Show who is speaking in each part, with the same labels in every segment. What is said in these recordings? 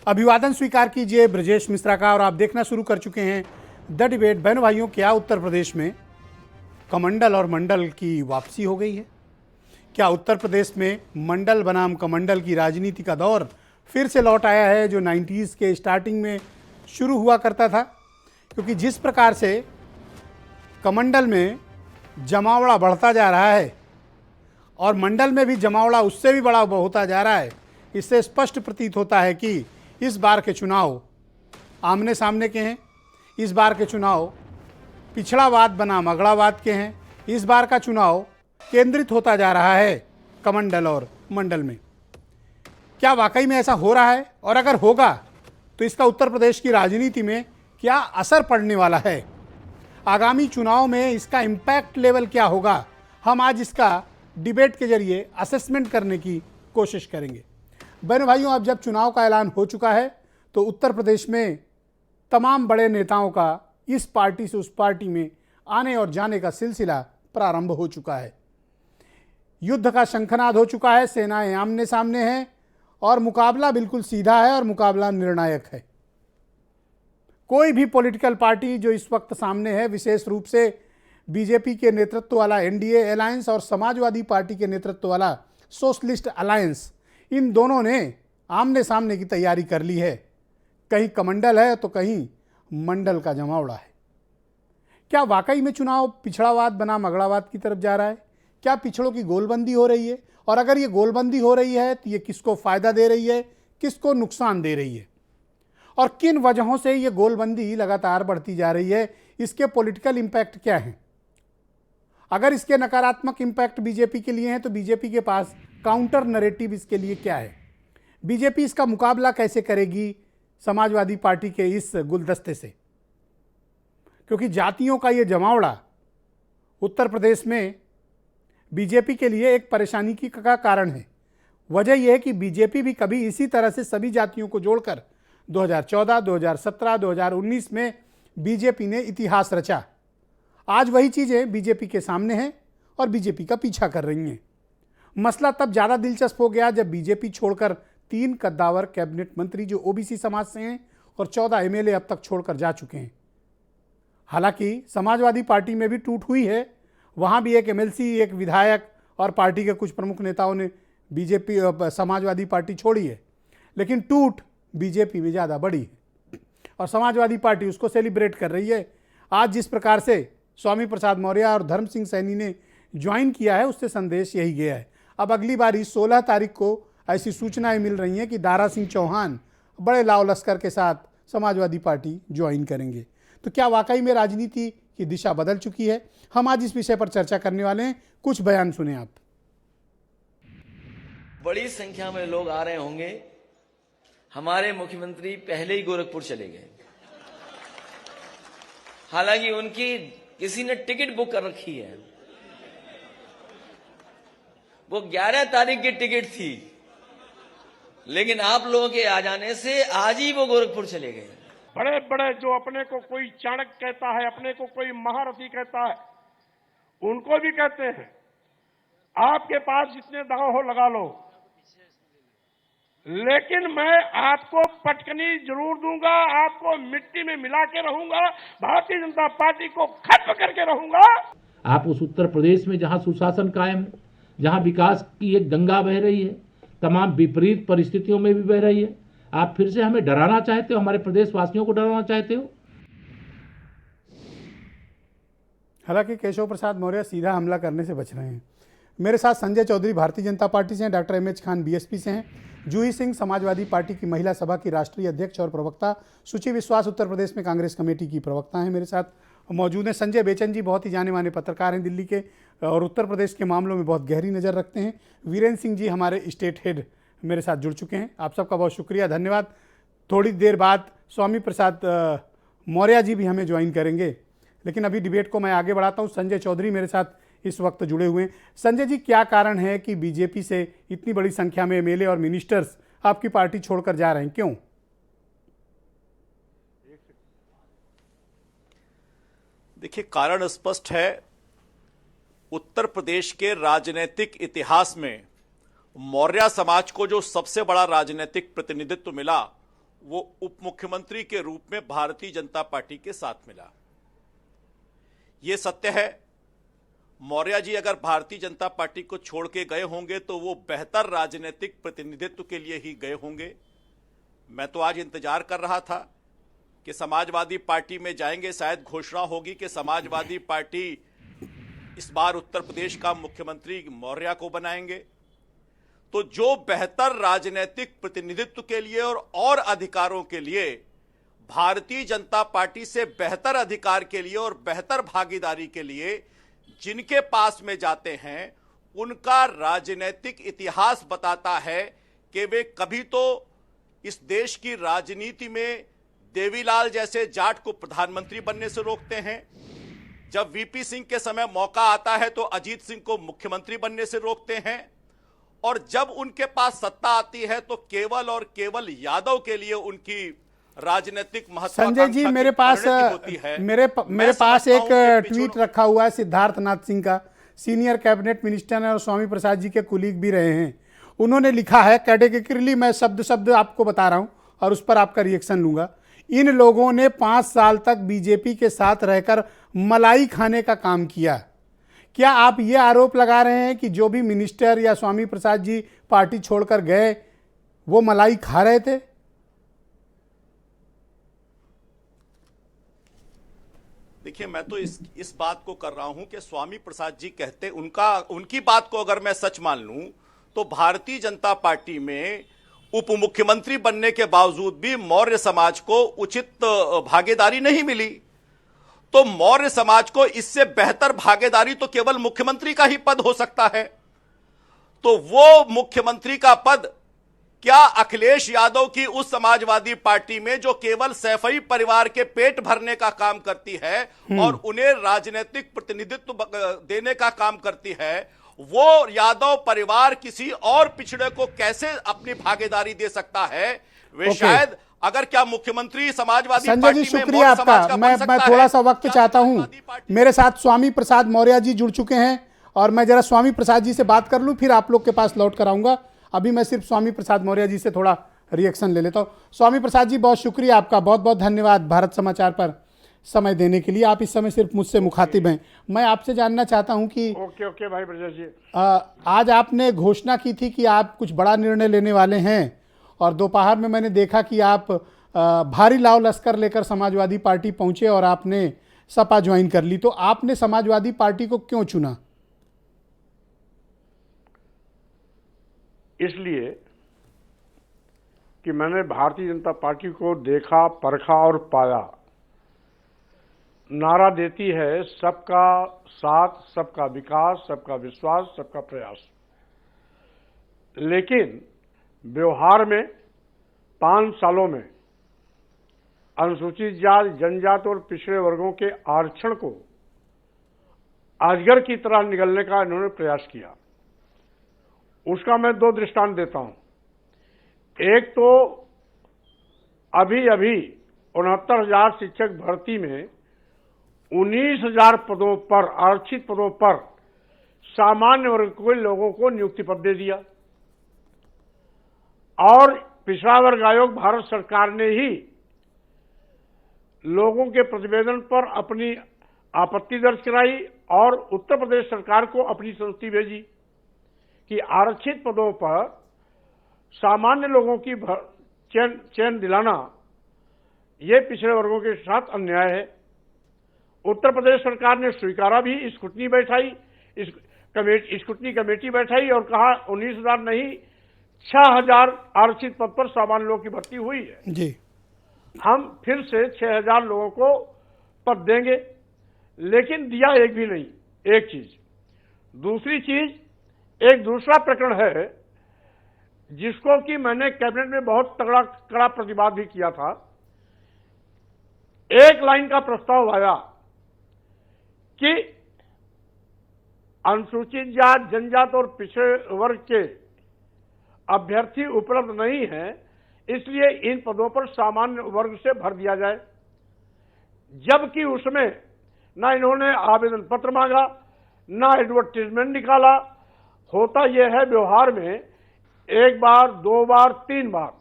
Speaker 1: अभिवादन स्वीकार कीजिए ब्रजेश मिश्रा का। और आप देखना शुरू कर चुके हैं द डिबेट। बहनों भाइयों, क्या उत्तर प्रदेश में कमंडल और मंडल की वापसी हो गई है? क्या उत्तर प्रदेश में मंडल बनाम कमंडल की राजनीति का दौर फिर से लौट आया है जो 90s के स्टार्टिंग में शुरू हुआ करता था? क्योंकि जिस प्रकार से कमंडल में जमावड़ा बढ़ता जा रहा है और मंडल में भी जमावड़ा उससे भी बड़ा होता जा रहा है, इससे स्पष्ट प्रतीत होता है कि इस बार के चुनाव आमने सामने के हैं। इस बार के चुनाव पिछड़ावाद बनाम अगड़ावाद के हैं। इस बार का चुनाव केंद्रित होता जा रहा है कमंडल और मंडल में। क्या वाकई में ऐसा हो रहा है? और अगर होगा तो इसका उत्तर प्रदेश की राजनीति में क्या असर पड़ने वाला है? आगामी चुनाव में इसका इम्पैक्ट लेवल क्या होगा? हम आज इसका डिबेट के जरिए असेसमेंट करने की कोशिश करेंगे। बहनों भाइयों, अब जब चुनाव का ऐलान हो चुका है तो उत्तर प्रदेश में तमाम बड़े नेताओं का इस पार्टी से उस पार्टी में आने और जाने का सिलसिला प्रारंभ हो चुका है। युद्ध का शंखनाद हो चुका है, सेनाएं आमने सामने हैं और मुकाबला बिल्कुल सीधा है और मुकाबला निर्णायक है। कोई भी पॉलिटिकल पार्टी जो इस वक्त सामने है, विशेष रूप से बीजेपी के नेतृत्व वाला एनडीए अलायंस और समाजवादी पार्टी के नेतृत्व वाला सोशलिस्ट अलायंस, इन दोनों ने आमने सामने की तैयारी कर ली है। कहीं कमंडल है तो कहीं मंडल का जमावड़ा है। क्या वाकई में चुनाव पिछड़ावाद बनाम अगड़ावाद की तरफ जा रहा है? क्या पिछड़ों की गोलबंदी हो रही है? और अगर ये गोलबंदी हो रही है तो ये किसको फायदा दे रही है, किसको नुकसान दे रही है? और किन वजहों से ये गोलबंदी लगातार बढ़ती जा रही है? इसके पॉलिटिकल इंपैक्ट क्या हैं? अगर इसके नकारात्मक इंपैक्ट बीजेपी के लिए हैं तो बीजेपी के पास काउंटर नैरेटिव इसके लिए क्या है? बीजेपी इसका मुकाबला कैसे करेगी समाजवादी पार्टी के इस गुलदस्ते से? क्योंकि जातियों का ये जमावड़ा उत्तर प्रदेश में बीजेपी के लिए एक परेशानी का कारण है। वजह यह है कि बीजेपी भी कभी इसी तरह से सभी जातियों को जोड़कर 2014, 2017, 2019 में बीजेपी ने इतिहास रचा। आज वही चीज़ें बीजेपी के सामने हैं और बीजेपी का पीछा कर रही हैं। मसला तब ज़्यादा दिलचस्प हो गया जब बीजेपी छोड़कर 3 कद्दावर कैबिनेट मंत्री जो ओबीसी समाज से हैं और 14 एमएलए अब तक छोड़कर जा चुके हैं। हालांकि समाजवादी पार्टी में भी टूट हुई है, वहाँ भी एक एमएलसी, एक विधायक और पार्टी के कुछ प्रमुख नेताओं ने बीजेपी समाजवादी पार्टी छोड़ी है, लेकिन टूट बीजेपी में ज़्यादा बड़ी है और समाजवादी पार्टी उसको सेलिब्रेट कर रही है। आज जिस प्रकार से स्वामी प्रसाद मौर्य और धर्म सिंह सैनी ने ज्वाइन किया है, उससे संदेश यही गया है। अब अगली बारी 16 तारीख को ऐसी सूचनाएं मिल रही हैं कि दारा सिंह चौहान बड़े लाव लश्कर के साथ समाजवादी पार्टी ज्वाइन करेंगे। तो क्या वाकई में राजनीति की दिशा बदल चुकी है? हम आज इस विषय पर चर्चा करने वाले हैं। कुछ बयान सुने आप।
Speaker 2: बड़ी संख्या में लोग आ रहे होंगे। हमारे मुख्यमंत्री पहले ही गोरखपुर चले गए, हालांकि उनकी किसी ने टिकट बुक कर रखी है। वो 11 तारीख की टिकट थी, लेकिन आप लोगों के आ जाने से आज ही वो गोरखपुर चले गए।
Speaker 3: बड़े बड़े जो अपने को कोई चाणक्य कहता है, अपने को कोई महारथी कहता है, उनको भी कहते हैं आपके पास जितने दांव हो लगा लो, लेकिन मैं आपको पटकनी जरूर दूंगा, आपको मिट्टी में मिला के रहूंगा, भारतीय जनता पार्टी को खत्म करके रहूंगा।
Speaker 4: आप उस उत्तर प्रदेश में जहां सुशासन कायम है, जहां विकास की एक गंगा बह रही है, तमाम विपरीत परिस्थितियों में भी बह रही है, आप फिर से हमें डराना चाहते हो, हमारे प्रदेश वासियों को डराना चाहते हो?
Speaker 1: हालांकि केशव प्रसाद मौर्य सीधा हमला करने से बच रहे हैं। मेरे साथ संजय चौधरी भारतीय जनता पार्टी से हैं, डॉक्टर एमएच खान बीएसपी से हैं, जूही सिंह समाजवादी पार्टी की महिला सभा की राष्ट्रीय अध्यक्ष और प्रवक्ता, सुचि विश्वास उत्तर प्रदेश में कांग्रेस कमेटी की प्रवक्ता हैं। मेरे साथ मौजूद हैं संजय बेचन जी, बहुत ही जाने माने पत्रकार हैं दिल्ली के और उत्तर प्रदेश के मामलों में बहुत गहरी नज़र रखते हैं। वीरेंद्र सिंह जी हमारे स्टेट हेड मेरे साथ जुड़ चुके हैं। आप सबका बहुत शुक्रिया, धन्यवाद। थोड़ी देर बाद स्वामी प्रसाद मौर्य जी भी हमें ज्वाइन करेंगे, लेकिन अभी डिबेट को मैं आगे बढ़ाता हूँ। संजय चौधरी मेरे साथ इस वक्त जुड़े हुए हैं। संजय जी, क्या कारण है कि बीजेपी से इतनी बड़ी संख्या में एमएलए और मिनिस्टर्स आपकी पार्टी छोड़कर जा रहे हैं? क्यों?
Speaker 5: देखिए, कारण स्पष्ट है। उत्तर प्रदेश के राजनीतिक इतिहास में मौर्य समाज को जो सबसे बड़ा राजनीतिक प्रतिनिधित्व मिला वो उप मुख्यमंत्री के रूप में भारतीय जनता पार्टी के साथ मिला। ये सत्य है, मौर्य जी अगर भारतीय जनता पार्टी को छोड़ के गए होंगे तो वो बेहतर राजनीतिक प्रतिनिधित्व के लिए ही गए होंगे। मैं तो आज इंतजार कर रहा था कि समाजवादी पार्टी में जाएंगे, शायद घोषणा होगी कि समाजवादी पार्टी इस बार उत्तर प्रदेश का मुख्यमंत्री मौर्य को बनाएंगे। तो जो बेहतर राजनीतिक प्रतिनिधित्व के लिए और अधिकारों के लिए भारतीय जनता पार्टी से बेहतर अधिकार के लिए और बेहतर भागीदारी के लिए जिनके पास में जाते हैं, उनका राजनीतिक इतिहास बताता है कि वे कभी तो इस देश की राजनीति में देवीलाल जैसे जाट को प्रधानमंत्री बनने से रोकते हैं, जब वीपी सिंह के समय मौका आता है तो अजीत सिंह को मुख्यमंत्री बनने से रोकते हैं, और जब उनके पास सत्ता आती है तो केवल और केवल यादव के लिए उनकी राजनीतिक महत्वाकांक्षा
Speaker 1: संजय जी, मेरे पास
Speaker 5: होती है।
Speaker 1: मेरे पास एक ट्वीट रखा हुआ है सिद्धार्थ नाथ सिंह का, सीनियर कैबिनेट मिनिस्टर हैं और स्वामी प्रसाद जी के कुलीग भी रहे हैं। उन्होंने लिखा है कैटेगरिकली, मैं शब्द शब्द आपको बता रहा हूं और उस पर आपका रिएक्शन लूंगा। इन लोगों ने 5 साल तक बीजेपी के साथ रहकर मलाई खाने का काम किया। क्या आप ये आरोप लगा रहे हैं कि जो भी मिनिस्टर या स्वामी प्रसाद जी पार्टी छोड़कर गए वो मलाई खा रहे थे?
Speaker 5: देखिए, मैं तो इस बात को कर रहा हूं कि स्वामी प्रसाद जी कहते, उनकी बात को अगर मैं सच मान लूं तो भारतीय जनता पार्टी में उप मुख्यमंत्री बनने के बावजूद भी मौर्य समाज को उचित भागीदारी नहीं मिली। तो मौर्य समाज को इससे बेहतर भागीदारी तो केवल मुख्यमंत्री का ही पद हो सकता है। तो वो मुख्यमंत्री का पद क्या अखिलेश यादव की उस समाजवादी पार्टी में जो केवल सैफई परिवार के पेट भरने का काम करती है और उन्हें राजनीतिक प्रतिनिधित्व देने का काम करती है, वो यादव परिवार किसी और पिछड़े को कैसे अपनी भागीदारी दे सकता है? वे शायद अगर क्या मुख्यमंत्री समाजवादी
Speaker 1: संजय
Speaker 5: पार्टी
Speaker 1: जी,
Speaker 5: में
Speaker 1: शुक्रिया आपका। मैं थोड़ा सा वक्त चाहता हूं। मेरे साथ स्वामी प्रसाद मौर्य जी जुड़ चुके हैं और मैं जरा स्वामी प्रसाद जी से बात कर लूं, फिर आप लोग के पास लौट कर आऊंगा। अभी मैं सिर्फ स्वामी प्रसाद मौर्य जी से थोड़ा रिएक्शन ले लेता हूं। स्वामी प्रसाद जी, बहुत शुक्रिया आपका, बहुत बहुत धन्यवाद भारत समाचार पर समय देने के लिए। आप इस समय सिर्फ मुझसे मुखातिब हैं। मैं आपसे जानना चाहता हूं कि
Speaker 3: ओके भाई ब्रजेश जी,
Speaker 1: आज आपने घोषणा की थी कि आप कुछ बड़ा निर्णय लेने वाले हैं और दोपहर में मैंने देखा कि आप भारी लाव लश्कर लेकर समाजवादी पार्टी पहुंचे और आपने सपा ज्वाइन कर ली। तो आपने समाजवादी पार्टी को क्यों चुना?
Speaker 3: इसलिए कि मैंने भारतीय जनता पार्टी को देखा, परखा और पाया। नारा देती है सबका साथ, सबका विकास, सबका विश्वास, सबका प्रयास, लेकिन व्यवहार में 5 सालों में अनुसूचित जाति, जनजाति और पिछड़े वर्गों के आरक्षण को अजगर की तरह निगलने का इन्होंने प्रयास किया। उसका मैं 2 दृष्टांत देता हूं। एक तो अभी 69,000 शिक्षक भर्ती में 19,000 पदों पर, आरक्षित पदों पर सामान्य वर्ग के लोगों को नियुक्ति पद दे दिया और पिछड़ा वर्ग आयोग भारत सरकार ने ही लोगों के प्रतिवेदन पर अपनी आपत्ति दर्ज कराई और उत्तर प्रदेश सरकार को अपनी संस्तुति भेजी कि आरक्षित पदों पर सामान्य लोगों की चयन दिलाना ये पिछड़े वर्गों के साथ अन्याय है। उत्तर प्रदेश सरकार ने स्वीकारा भी, स्क्रूटनी बैठाई, स्क्रूटनी कमेटी बैठाई और कहा 19,000 नहीं 6,000 आरक्षित पद पर सामान्य लोगों की भर्ती हुई है
Speaker 1: जी।
Speaker 3: हम फिर से 6,000 लोगों को पद देंगे, लेकिन दिया एक भी नहीं। एक चीज। दूसरी चीज, एक दूसरा प्रकरण है जिसको कि मैंने कैबिनेट में बहुत कड़ा प्रतिवाद भी किया था। एक लाइन का प्रस्ताव आया कि अनुसूचित जाति, जनजाति और पिछड़े वर्ग के अभ्यर्थी उपलब्ध नहीं है, इसलिए इन पदों पर सामान्य वर्ग से भर दिया जाए। जबकि उसमें ना इन्होंने आवेदन पत्र मांगा, ना एडवर्टीजमेंट निकाला। होता यह है व्यवहार में 1 बार, 2 बार, 3 बार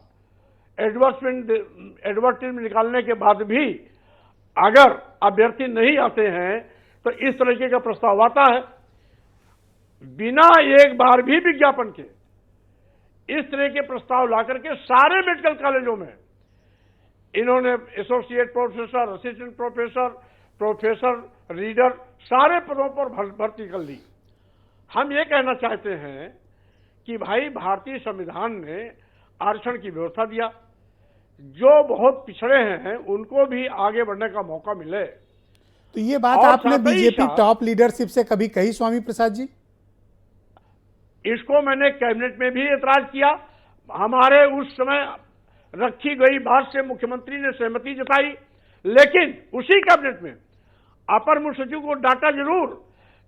Speaker 3: एडवर्टाइजमेंट निकालने के बाद भी अगर अभ्यर्थी नहीं आते हैं तो इस तरीके का प्रस्ताव आता है। बिना एक बार भी विज्ञापन के इस तरह के प्रस्ताव लाकर के सारे मेडिकल कॉलेजों में इन्होंने associate professor, assistant professor, professor, reader सारे पदों पर भर्ती कर ली। हम ये कहना चाहते हैं कि भाई भारतीय संविधान ने आरक्षण की व्यवस्था दिया, जो बहुत पिछड़े हैं उनको भी आगे बढ़ने का मौका मिले।
Speaker 1: तो ये बात आपने बीजेपी टॉप लीडरशिप से कभी कही स्वामी प्रसाद जी?
Speaker 3: इसको मैंने कैबिनेट में भी एतराज किया। हमारे उस समय रखी गई बात से मुख्यमंत्री ने सहमति जताई, लेकिन उसी कैबिनेट में अपर मुख्य सचिव को डांटा जरूर,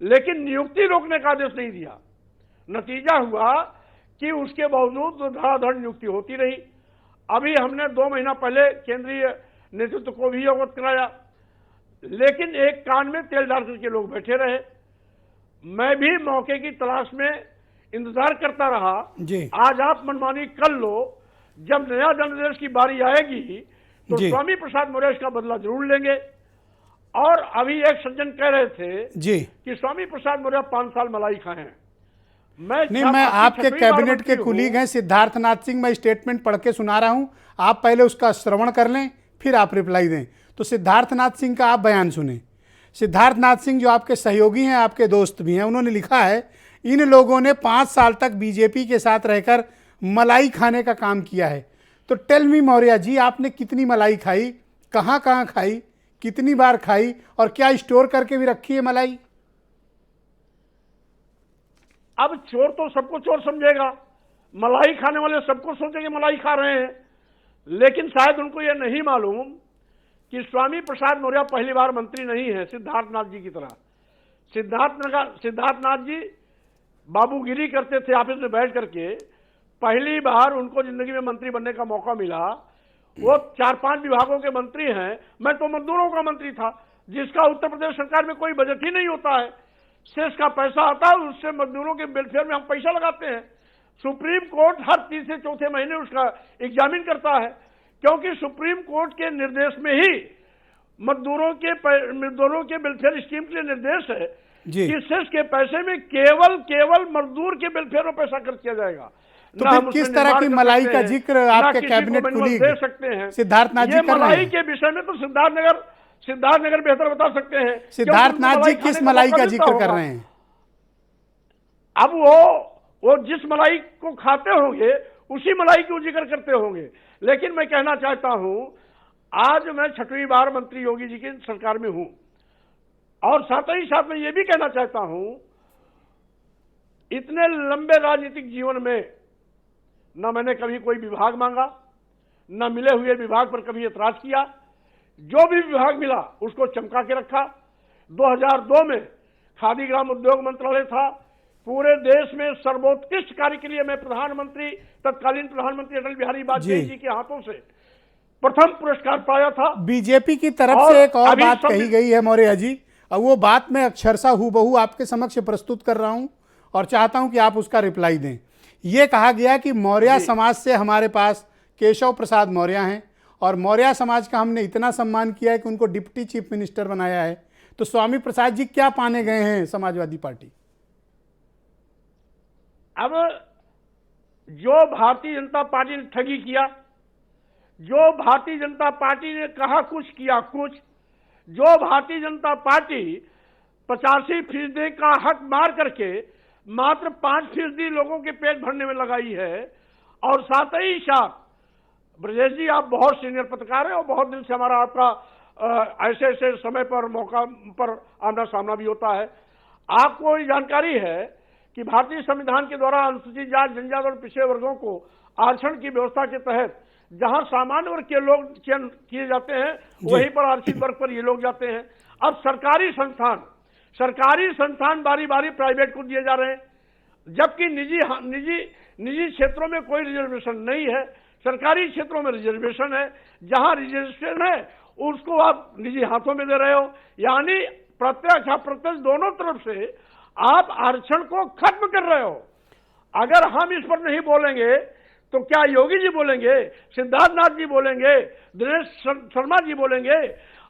Speaker 3: लेकिन नियुक्ति रोकने का आदेश नहीं दिया। नतीजा हुआ कि उसके बावजूद धड़ाधड़ नियुक्ति होती रही। अभी हमने 2 महीना पहले केंद्रीय नेतृत्व को भी अवगत कराया, लेकिन एक कान में तेल डाल करके लोग बैठे रहे। मैं भी मौके की तलाश में इंतजार करता रहा। आज आप मनमानी कर लो, जब नया जनादेश की बारी आएगी तो स्वामी प्रसाद मौर्य इसका बदला जरूर लेंगे। और अभी एक सज्जन कह रहे थे कि स्वामी प्रसाद मौर्य 5 साल मलाई खाए हैं।
Speaker 1: मैं आपके कैबिनेट के कुलीग हैं सिद्धार्थनाथ सिंह, मैं स्टेटमेंट पढ़ के सुना रहा हूं, आप पहले उसका श्रवण कर लें फिर आप रिप्लाई दें। तो सिद्धार्थनाथ सिंह का आप बयान सुने। सिद्धार्थनाथ सिंह जो आपके सहयोगी हैं, आपके दोस्त भी हैं, उन्होंने लिखा है इन लोगों ने 5 साल तक बीजेपी के साथ रहकर मलाई खाने का काम किया है। तो टेल मी मौर्य जी, आपने कितनी मलाई खाई, कहां कहां खाई, कितनी बार खाई और क्या स्टोर करके भी रखी है मलाई?
Speaker 3: अब चोर तो सबको चोर समझेगा, मलाई खाने वाले सबको सोचेंगे मलाई खा रहे हैं, लेकिन शायद उनको यह नहीं मालूम कि स्वामी प्रसाद मौर्य पहली बार मंत्री नहीं है सिद्धार्थनाथ जी की तरह। सिद्धार्थनाथ जी बाबूगिरी करते थे ऑफिस में बैठ करके। पहली बार उनको जिंदगी में मंत्री बनने का मौका मिला। वो 4-5 विभागों के मंत्री हैं। मैं तो मजदूरों का मंत्री था, जिसका उत्तर प्रदेश सरकार में कोई बजट ही नहीं होता है। सेस का पैसा आता है, उससे मजदूरों के वेलफेयर में हम पैसा लगाते हैं। सुप्रीम कोर्ट हर 3 से 4 महीने उसका एग्जामिन करता है, क्योंकि सुप्रीम कोर्ट के निर्देश में ही मजदूरों के वेलफेयर स्कीम के लिए निर्देश है कि सेस के पैसे में केवल मजदूर के वेलफेयर में पैसा खर्च किया जाएगा।
Speaker 1: तो फिर किस तरह की मलाई का जिक्र आपके कैबिनेट कुलीग
Speaker 3: दे सकते हैं
Speaker 1: सिद्धार्थनाथ जी कर रहे हैं?
Speaker 3: मलाई के विषय में तो सिद्धार्थनगर बेहतर बता सकते हैं।
Speaker 1: सिद्धार्थनाथ जी किस मलाई का जिक्र कर रहे हैं?
Speaker 3: अब वो जिस मलाई को खाते होंगे उसी मलाई को जिक्र करते होंगे। लेकिन मैं कहना चाहता हूं, आज मैं 6वीं बार मंत्री योगी जी की सरकार में हूं, और साथ ही साथ मैं ये भी कहना चाहता हूं, इतने लंबे राजनीतिक जीवन में न मैंने कभी कोई विभाग मांगा, न मिले हुए विभाग पर कभी एतराज किया। जो भी विभाग मिला उसको चमका के रखा। 2002 में खादी ग्राम उद्योग मंत्रालय था। पूरे देश में सर्वोत्कृष्ट कार्य के लिए मैं तत्कालीन प्रधानमंत्री अटल बिहारी वाजपेयी जी के हाथों से प्रथम पुरस्कार पाया था।
Speaker 1: बीजेपी की तरफ से एक और बात कही गई है मौर्य जी, और वो बात मैं अक्षरशः हूबहू आपके समक्ष प्रस्तुत कर रहा हूं और चाहता हूं कि आप उसका रिप्लाई दें। ये कहा गया कि मौर्य समाज से हमारे पास केशव प्रसाद मौर्य हैं और मौर्य समाज का हमने इतना सम्मान किया है कि उनको डिप्टी चीफ मिनिस्टर बनाया है। तो स्वामी प्रसाद जी क्या पाने गए हैं समाजवादी पार्टी?
Speaker 3: अब जो भारतीय जनता पार्टी ने ठगी किया, जो भारतीय जनता पार्टी ने कहा कुछ किया कुछ, जो भारतीय जनता पार्टी 85% का हक मार करके मात्र 5% लोगों के पेट भरने में लगाई है। और साथ ही साथ ब्रजेश जी, आप बहुत सीनियर पत्रकार हैं और बहुत दिन से हमारा आपका ऐसे समय पर मौका पर आमना सामना भी होता है। आपको ये जानकारी है कि भारतीय संविधान के द्वारा अनुसूचित जाति, जनजाति और पिछड़े वर्गों को आरक्षण की व्यवस्था के तहत जहां सामान्य वर्ग के लोग चयन किए जाते हैं, वहीं पर आरक्षित वर्ग पर ये लोग जाते हैं। अब सरकारी संस्थान बारी बारी प्राइवेट को दिए जा रहे हैं, जबकि निजी क्षेत्रों में कोई रिजर्वेशन नहीं है। सरकारी क्षेत्रों में रिजर्वेशन है। जहां रिजर्वेशन है उसको आप निजी हाथों में दे रहे हो। यानी प्रत्यक्ष अप्रत्यक्ष दोनों तरफ से आप आरक्षण को खत्म कर रहे हो। अगर हम इस पर नहीं बोलेंगे तो क्या योगी जी बोलेंगे, सिद्धार्थनाथ जी बोलेंगे, दिनेश शर्मा जी बोलेंगे?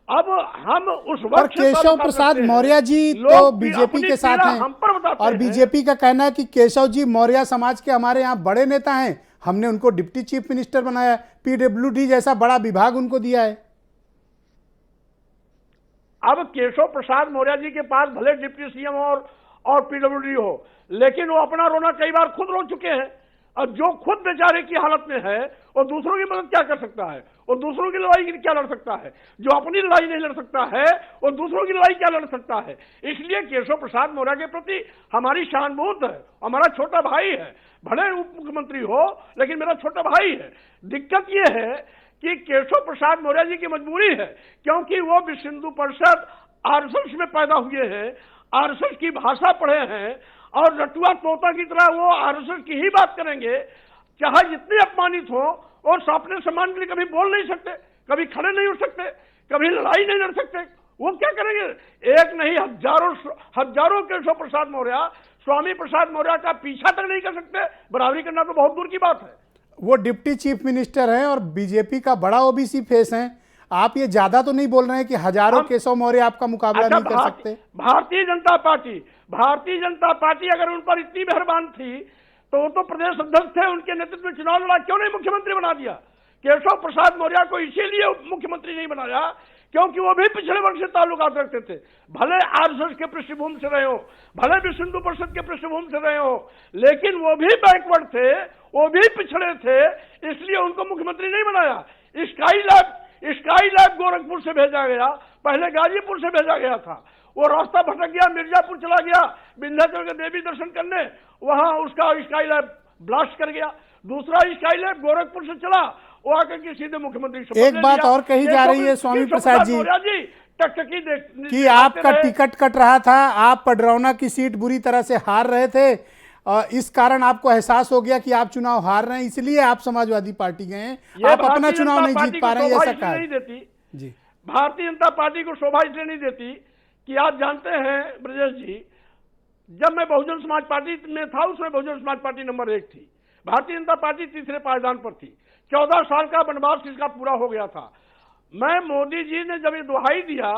Speaker 3: अब हम उस
Speaker 1: और
Speaker 3: वक्त
Speaker 1: केशव प्रसाद मौर्य जी तो बीजेपी के साथ हैं और बीजेपी का कहना है कि केशव जी मौर्य समाज के हमारे यहाँ बड़े नेता हैं, हमने उनको डिप्टी चीफ मिनिस्टर बनाया, पीडब्ल्यूडी जैसा बड़ा विभाग उनको दिया है।
Speaker 3: अब केशव प्रसाद मौर्य जी के पास भले डिप्टी सीएम और पीडब्ल्यूडी हो, लेकिन वो अपना रोना कई बार खुद रो चुके हैं। और जो खुद बेचारे की हालत में है वो दूसरों की मदद क्या कर सकता है, वो दूसरों की लड़ाई क्या लड़ सकता है? जो अपनी लड़ाई नहीं लड़ सकता है वो दूसरों की लड़ाई क्या लड़ सकता है? इसलिए केशव प्रसाद मौर्य के प्रति हमारी सहानुभूति है। हमारा छोटा भाई है, भले उप मुख्यमंत्री हो लेकिन मेरा छोटा भाई है। दिक्कत यह है कि केशव प्रसाद मौर्य जी की मजबूरी है, क्योंकि वो विश्व हिंदू परिषद आरएसएस में पैदा हुए हैं, आरएसएस की भाषा पढ़े हैं और रटुआ तोता की तरह वो आरएसएस की ही बात करेंगे, चाहे जितने अपमानित हो। और अपने सम्मान के लिए कभी बोल नहीं सकते, कभी खड़े नहीं उठ सकते, कभी लड़ाई नहीं लड़ सकते। वो क्या करेंगे? एक नहीं हजारों केशव प्रसाद मौर्य स्वामी प्रसाद मौर्य का पीछा तक नहीं कर सकते, बराबरी करना तो बहुत दूर की बात है।
Speaker 1: वो डिप्टी चीफ मिनिस्टर हैं और बीजेपी का बड़ा ओबीसी फेस हैं। आप ये ज्यादा तो नहीं बोल रहे हैं कि हजारों केशव मौर्य आपका मुकाबला नहीं कर सकते?
Speaker 3: भारतीय जनता पार्टी अगर उन पर इतनी मेहरबान थी तो वो तो प्रदेश अध्यक्ष थे, उनके नेतृत्व में चुनाव लड़ा, क्यों नहीं मुख्यमंत्री बना दिया? केशव प्रसाद मौर्य को इसीलिए मुख्यमंत्री नहीं बनाया क्योंकि वो भी पिछड़े वर्ग से ताल्लुकात रखते थे। भले आरएसएस के पृष्ठभूमि से रहे हो, भले विश्व हिंदू परिषद के पृष्ठभूमि से रहे हो, लेकिन वो भी बैकवर्ड थे, वो भी पिछड़े थे, इसलिए उनको मुख्यमंत्री नहीं बनाया। स्काई लैब गोरखपुर से भेजा गया, पहले गाजीपुर से भेजा गया था, वो रास्ता भटक गया, मिर्जापुर चला गया विंध्याचल के देवी दर्शन करने, वहां उसका स्काई लैब ब्लास्ट कर गया। दूसरा स्काई लैब गोरखपुर से चला, वो आकर के सीधे मुख्यमंत्री।
Speaker 1: एक बात और कही जा रही है स्वामी प्रसाद जी
Speaker 3: टकटकी
Speaker 1: कि आपका टिकट कट रहा था, आप पडरौना की सीट बुरी तरह से हार रहे थे, इस कारण आपको एहसास हो गया कि आप चुनाव हार रहे हैं, इसलिए आप समाजवादी पार्टी गए हैं, आप अपना चुनाव नहीं जीत पा रहे हैं, ऐसा कहा जी।
Speaker 3: भारतीय जनता पार्टी को शोभा इसलिए नहीं देती कि आप जानते हैं ब्रजेश जी, जब मैं बहुजन समाज पार्टी में था उसमें बहुजन समाज पार्टी नंबर 1 थी, भारतीय जनता पार्टी तीसरे पायदान पर थी। 14 साल का वनवास इसका पूरा हो गया था। मैं मोदी जी ने जब ये दुहाई दिया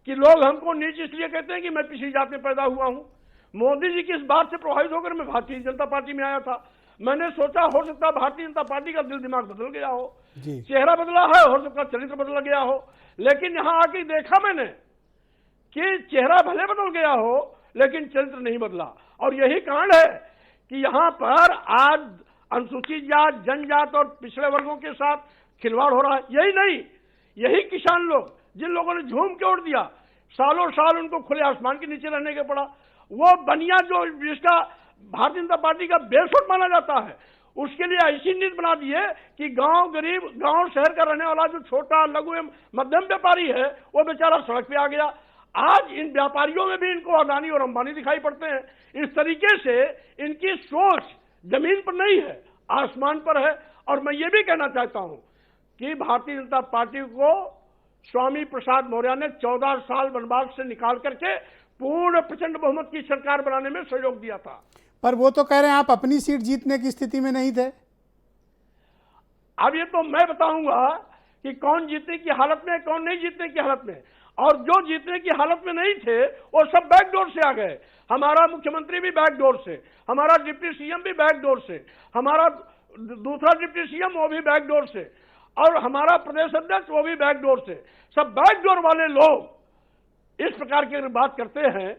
Speaker 3: कि लोग हमको नीच इसलिए कहते हैं कि मैं पिछड़ी जात में पैदा हुआ हूं, मोदी जी की इस बात से प्रभावित होकर मैं भारतीय जनता पार्टी में आया था। मैंने सोचा हो सकता है भारतीय जनता पार्टी का दिल दिमाग बदल गया हो, चेहरा बदला है, हो सकता चरित्र बदल गया हो, लेकिन यहां आके देखा मैंने कि चेहरा भले बदल गया हो लेकिन चरित्र नहीं बदला। और यही कारण है कि यहां पर आज अनुसूचित जात, जनजात और पिछड़े वर्गों के साथ खिलवाड़ हो रहा है। यही नहीं, यही किसान लोग जिन लोगों ने झूम के उड़ दिया, सालों साल उनको खुले आसमान के नीचे रहने के पड़ा, वो बनिया जो जिसका भारतीय जनता पार्टी का बेसुध माना जाता है, उसके लिए ऐसी नीति बना दी है कि गांव गरीब, गांव शहर का रहने वाला जो छोटा लघु एवं मध्यम व्यापारी है वो बेचारा सड़क पे आ गया। आज इन व्यापारियों में भी इनको अदानी और अंबानी दिखाई पड़ते हैं। इस तरीके से इनकी सोच जमीन पर नहीं है, आसमान पर है। और मैं ये भी कहना चाहता हूं कि भारतीय जनता पार्टी को स्वामी प्रसाद मौर्य ने 14 साल वनवास से निकाल करके पूर्ण प्रचंड बहुमत की सरकार बनाने में सहयोग दिया था।
Speaker 1: पर वो तो कह रहे हैं आप अपनी सीट जीतने की स्थिति में नहीं थे।
Speaker 3: अब ये तो मैं बताऊंगा कि कौन जीतने की हालत में, कौन नहीं जीतने की हालत में। और जो जीतने की हालत में नहीं थे वो सब बैकडोर से आ गए। हमारा मुख्यमंत्री भी बैकडोर से, हमारा डिप्टी सीएम भी बैकडोर से, हमारा दूसरा डिप्टी सीएम वो भी बैकडोर से, और हमारा प्रदेश अध्यक्ष वो भी बैकडोर से। सब बैकडोर वाले लोग इस प्रकार की बात करते हैं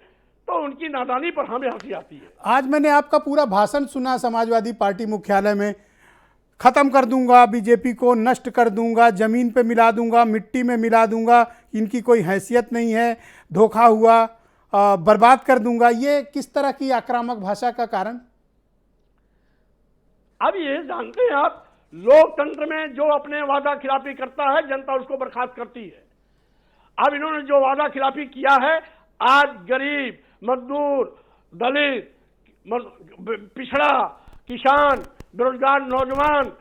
Speaker 3: तो उनकी नादानी पर हमें हंसी आती है।
Speaker 1: आज मैंने आपका पूरा भाषण सुना समाजवादी पार्टी मुख्यालय में, खत्म कर दूंगा बीजेपी को, नष्ट कर दूंगा, जमीन पे मिला दूंगा, मिट्टी में मिला दूंगा, इनकी कोई हैसियत नहीं है, धोखा हुआ, बर्बाद कर दूंगा। ये किस तरह की आक्रामक भाषा का कारण?
Speaker 3: अब ये जानते हैं आप, लोकतंत्र में जो अपने वादा खिलाफी करता है जनता उसको बर्खास्त करती है। अब इन्होंने जो वादा खिलाफी किया है, आज गरीब, मजदूर, दलित, पिछड़ा, किसान, बेरोजगार नौजवान,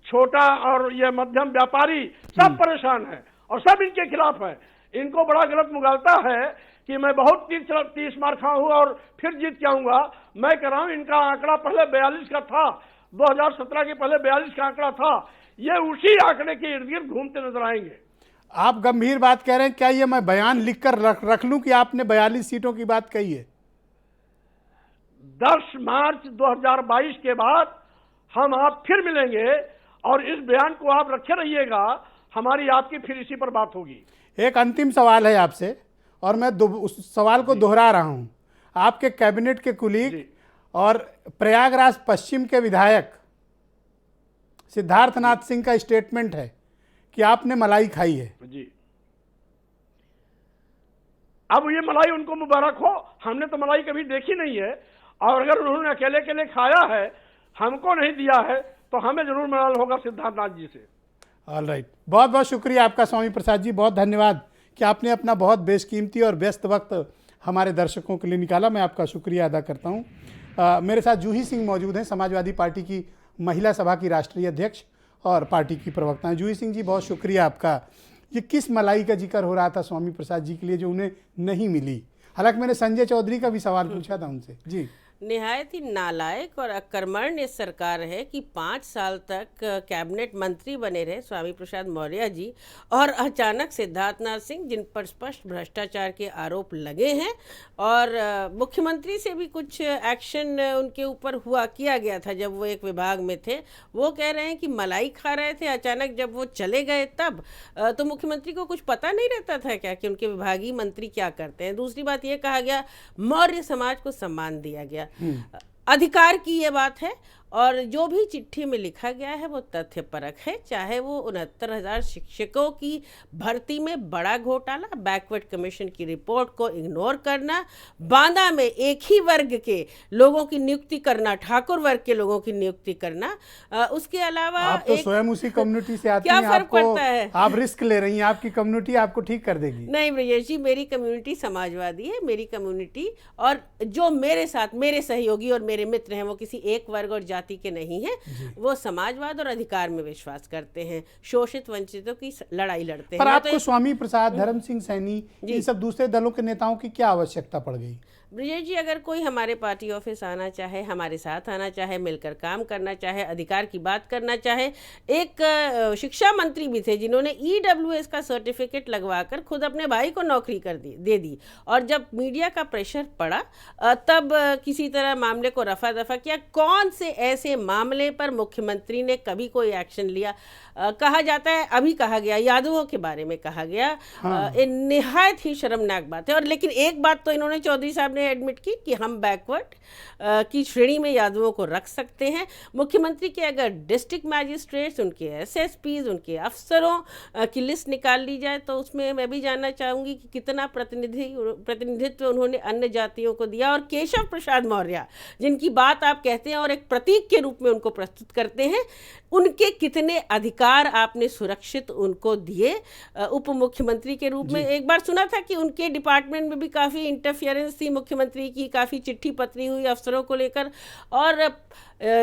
Speaker 3: छोटा और ये मध्यम व्यापारी सब परेशान है और सब इनके खिलाफ है। इनको बड़ा गलत मुगालता है कि मैं बहुत 30 मार खा हूं और फिर जीत के आऊंगा। मैं कह रहा हूं इनका आंकड़ा पहले 42 का था, 2017 के पहले 42 का आंकड़ा था, ये उसी आंकड़े के इर्द गिर्द घूमते नजर आएंगे।
Speaker 1: आप गंभीर बात कह रहे हैं, क्या ये मैं बयान लिखकर रख लूं कि आपने 42 सीटों की बात कही है?
Speaker 3: 10 मार्च 2022 के बाद हम आप फिर मिलेंगे और इस बयान को आप रखे रहिएगा, हमारी आपकी फिर इसी पर बात होगी।
Speaker 1: एक अंतिम सवाल है आपसे, और मैं उस सवाल को दोहरा रहा हूं। आपके कैबिनेट के कुलीग और प्रयागराज पश्चिम के विधायक सिद्धार्थनाथ सिंह का स्टेटमेंट है कि आपने मलाई खाई है।
Speaker 3: जी, अब ये मलाई उनको मुबारक हो, हमने तो मलाई कभी देखी नहीं है, और अगर उन्होंने अकेले अकेले खाया है, हमको नहीं दिया है, तो हमें जरूर मलाल होगा सिद्धार्थनाथ जी से।
Speaker 1: ऑल राइट, बहुत बहुत शुक्रिया आपका स्वामी प्रसाद जी, बहुत धन्यवाद कि आपने अपना बहुत बेशकीमती और व्यस्त वक्त हमारे दर्शकों के लिए निकाला। मैं आपका शुक्रिया अदा करता हूं। मेरे साथ जूही सिंह मौजूद हैं, समाजवादी पार्टी की महिला सभा की राष्ट्रीय अध्यक्ष और पार्टी की प्रवक्ता हैं। जूही सिंह जी, बहुत शुक्रिया आपका। ये किस मलाई का जिक्र हो रहा था स्वामी प्रसाद जी के लिए जो उन्हें नहीं मिली? हालांकि मैंने संजय चौधरी का भी सवाल पूछा था उनसे। जी,
Speaker 6: निहायत ही नालायक और अकर्मण्य सरकार है कि 5 साल तक कैबिनेट मंत्री बने रहे स्वामी प्रसाद मौर्य जी, और अचानक सिद्धार्थनाथ सिंह, जिन पर स्पष्ट भ्रष्टाचार के आरोप लगे हैं, और मुख्यमंत्री से भी कुछ एक्शन उनके ऊपर किया गया था जब वो एक विभाग में थे, वो कह रहे हैं कि मलाई खा रहे थे। अचानक जब वो चले गए तब तो मुख्यमंत्री को कुछ पता नहीं रहता था क्या कि उनके विभागीय मंत्री क्या करते हैं? दूसरी बात ये कहा गया मौर्य समाज को सम्मान दिया गया। अधिकार की ये बात है, और जो भी चिट्ठी में लिखा गया है वो तथ्यपरक है, चाहे वो 69,000 शिक्षकों की भर्ती में बड़ा घोटाला, बैकवर्ड कमीशन की रिपोर्ट को इग्नोर करना, बांदा में एक ही वर्ग के लोगों की नियुक्ति करना, ठाकुर वर्ग के लोगों की नियुक्ति करना, उसके अलावा
Speaker 1: आप तो स्वयं उसी कम्युनिटी से आती
Speaker 6: क्या
Speaker 1: हैं,
Speaker 6: फर्क
Speaker 1: आपको
Speaker 6: पड़ता है?
Speaker 1: आप रिस्क ले रही हैं, आपकी कम्युनिटी आपको ठीक कर देगी।
Speaker 6: नहीं ब्रजेश जी, मेरी कम्युनिटी समाजवादी है। मेरी कम्युनिटी और जो मेरे साथ मेरे सहयोगी और मेरे मित्र हैं वो किसी एक वर्ग और जाति के नहीं हैं, वो समाजवाद और अधिकार में विश्वास करते हैं, शोषित वंचितों की लड़ाई लड़ते हैं।
Speaker 1: पर आपको स्वामी प्रसाद, धर्म सिंह सैनी, ये सब दूसरे दलों के नेताओं की क्या आवश्यकता पड़ गई?
Speaker 6: ब्रजेश जी, अगर कोई हमारे पार्टी ऑफिस आना चाहे, हमारे साथ आना चाहे, मिलकर काम करना चाहे, अधिकार की बात करना चाहे, एक शिक्षा मंत्री भी थे जिन्होंने EWS का सर्टिफिकेट लगवाकर खुद अपने भाई को नौकरी दे दी, और जब मीडिया का प्रेशर पड़ा तब किसी तरह मामले को रफा दफा किया। कौन से ऐसे मामले पर मुख्यमंत्री ने कभी कोई एक्शन लिया? कहा जाता है, अभी कहा गया यादवों के बारे में कहा गया, निहायत ही शर्मनाक बात है। और लेकिन एक बात तो इन्होंने चौधरी साहब ने एडमिट की कि हम बैकवर्ड की श्रेणी में यादवों को रख सकते हैं। मुख्यमंत्री के अगर डिस्ट्रिक्ट मैजिस्ट्रेट्स, उनके SSPs, उनके अफसरों की लिस्ट निकाल ली जाए तो उसमें मैं भी जानना चाहूँगी कि कितना प्रतिनिधित्व उन्होंने अन्य जातियों को दिया। और केशव प्रसाद मौर्य, जिनकी बात आप कहते हैं और एक प्रतीक के रूप में उनको प्रस्तुत करते हैं, उनके कितने अधिकार आपने सुरक्षित उनको दिए उप मुख्यमंत्री के रूप में? एक बार सुना था कि उनके डिपार्टमेंट में भी काफ़ी इंटरफियरेंस थी मुख्यमंत्री की, काफ़ी चिट्ठी पत्री हुई अफसरों को लेकर, और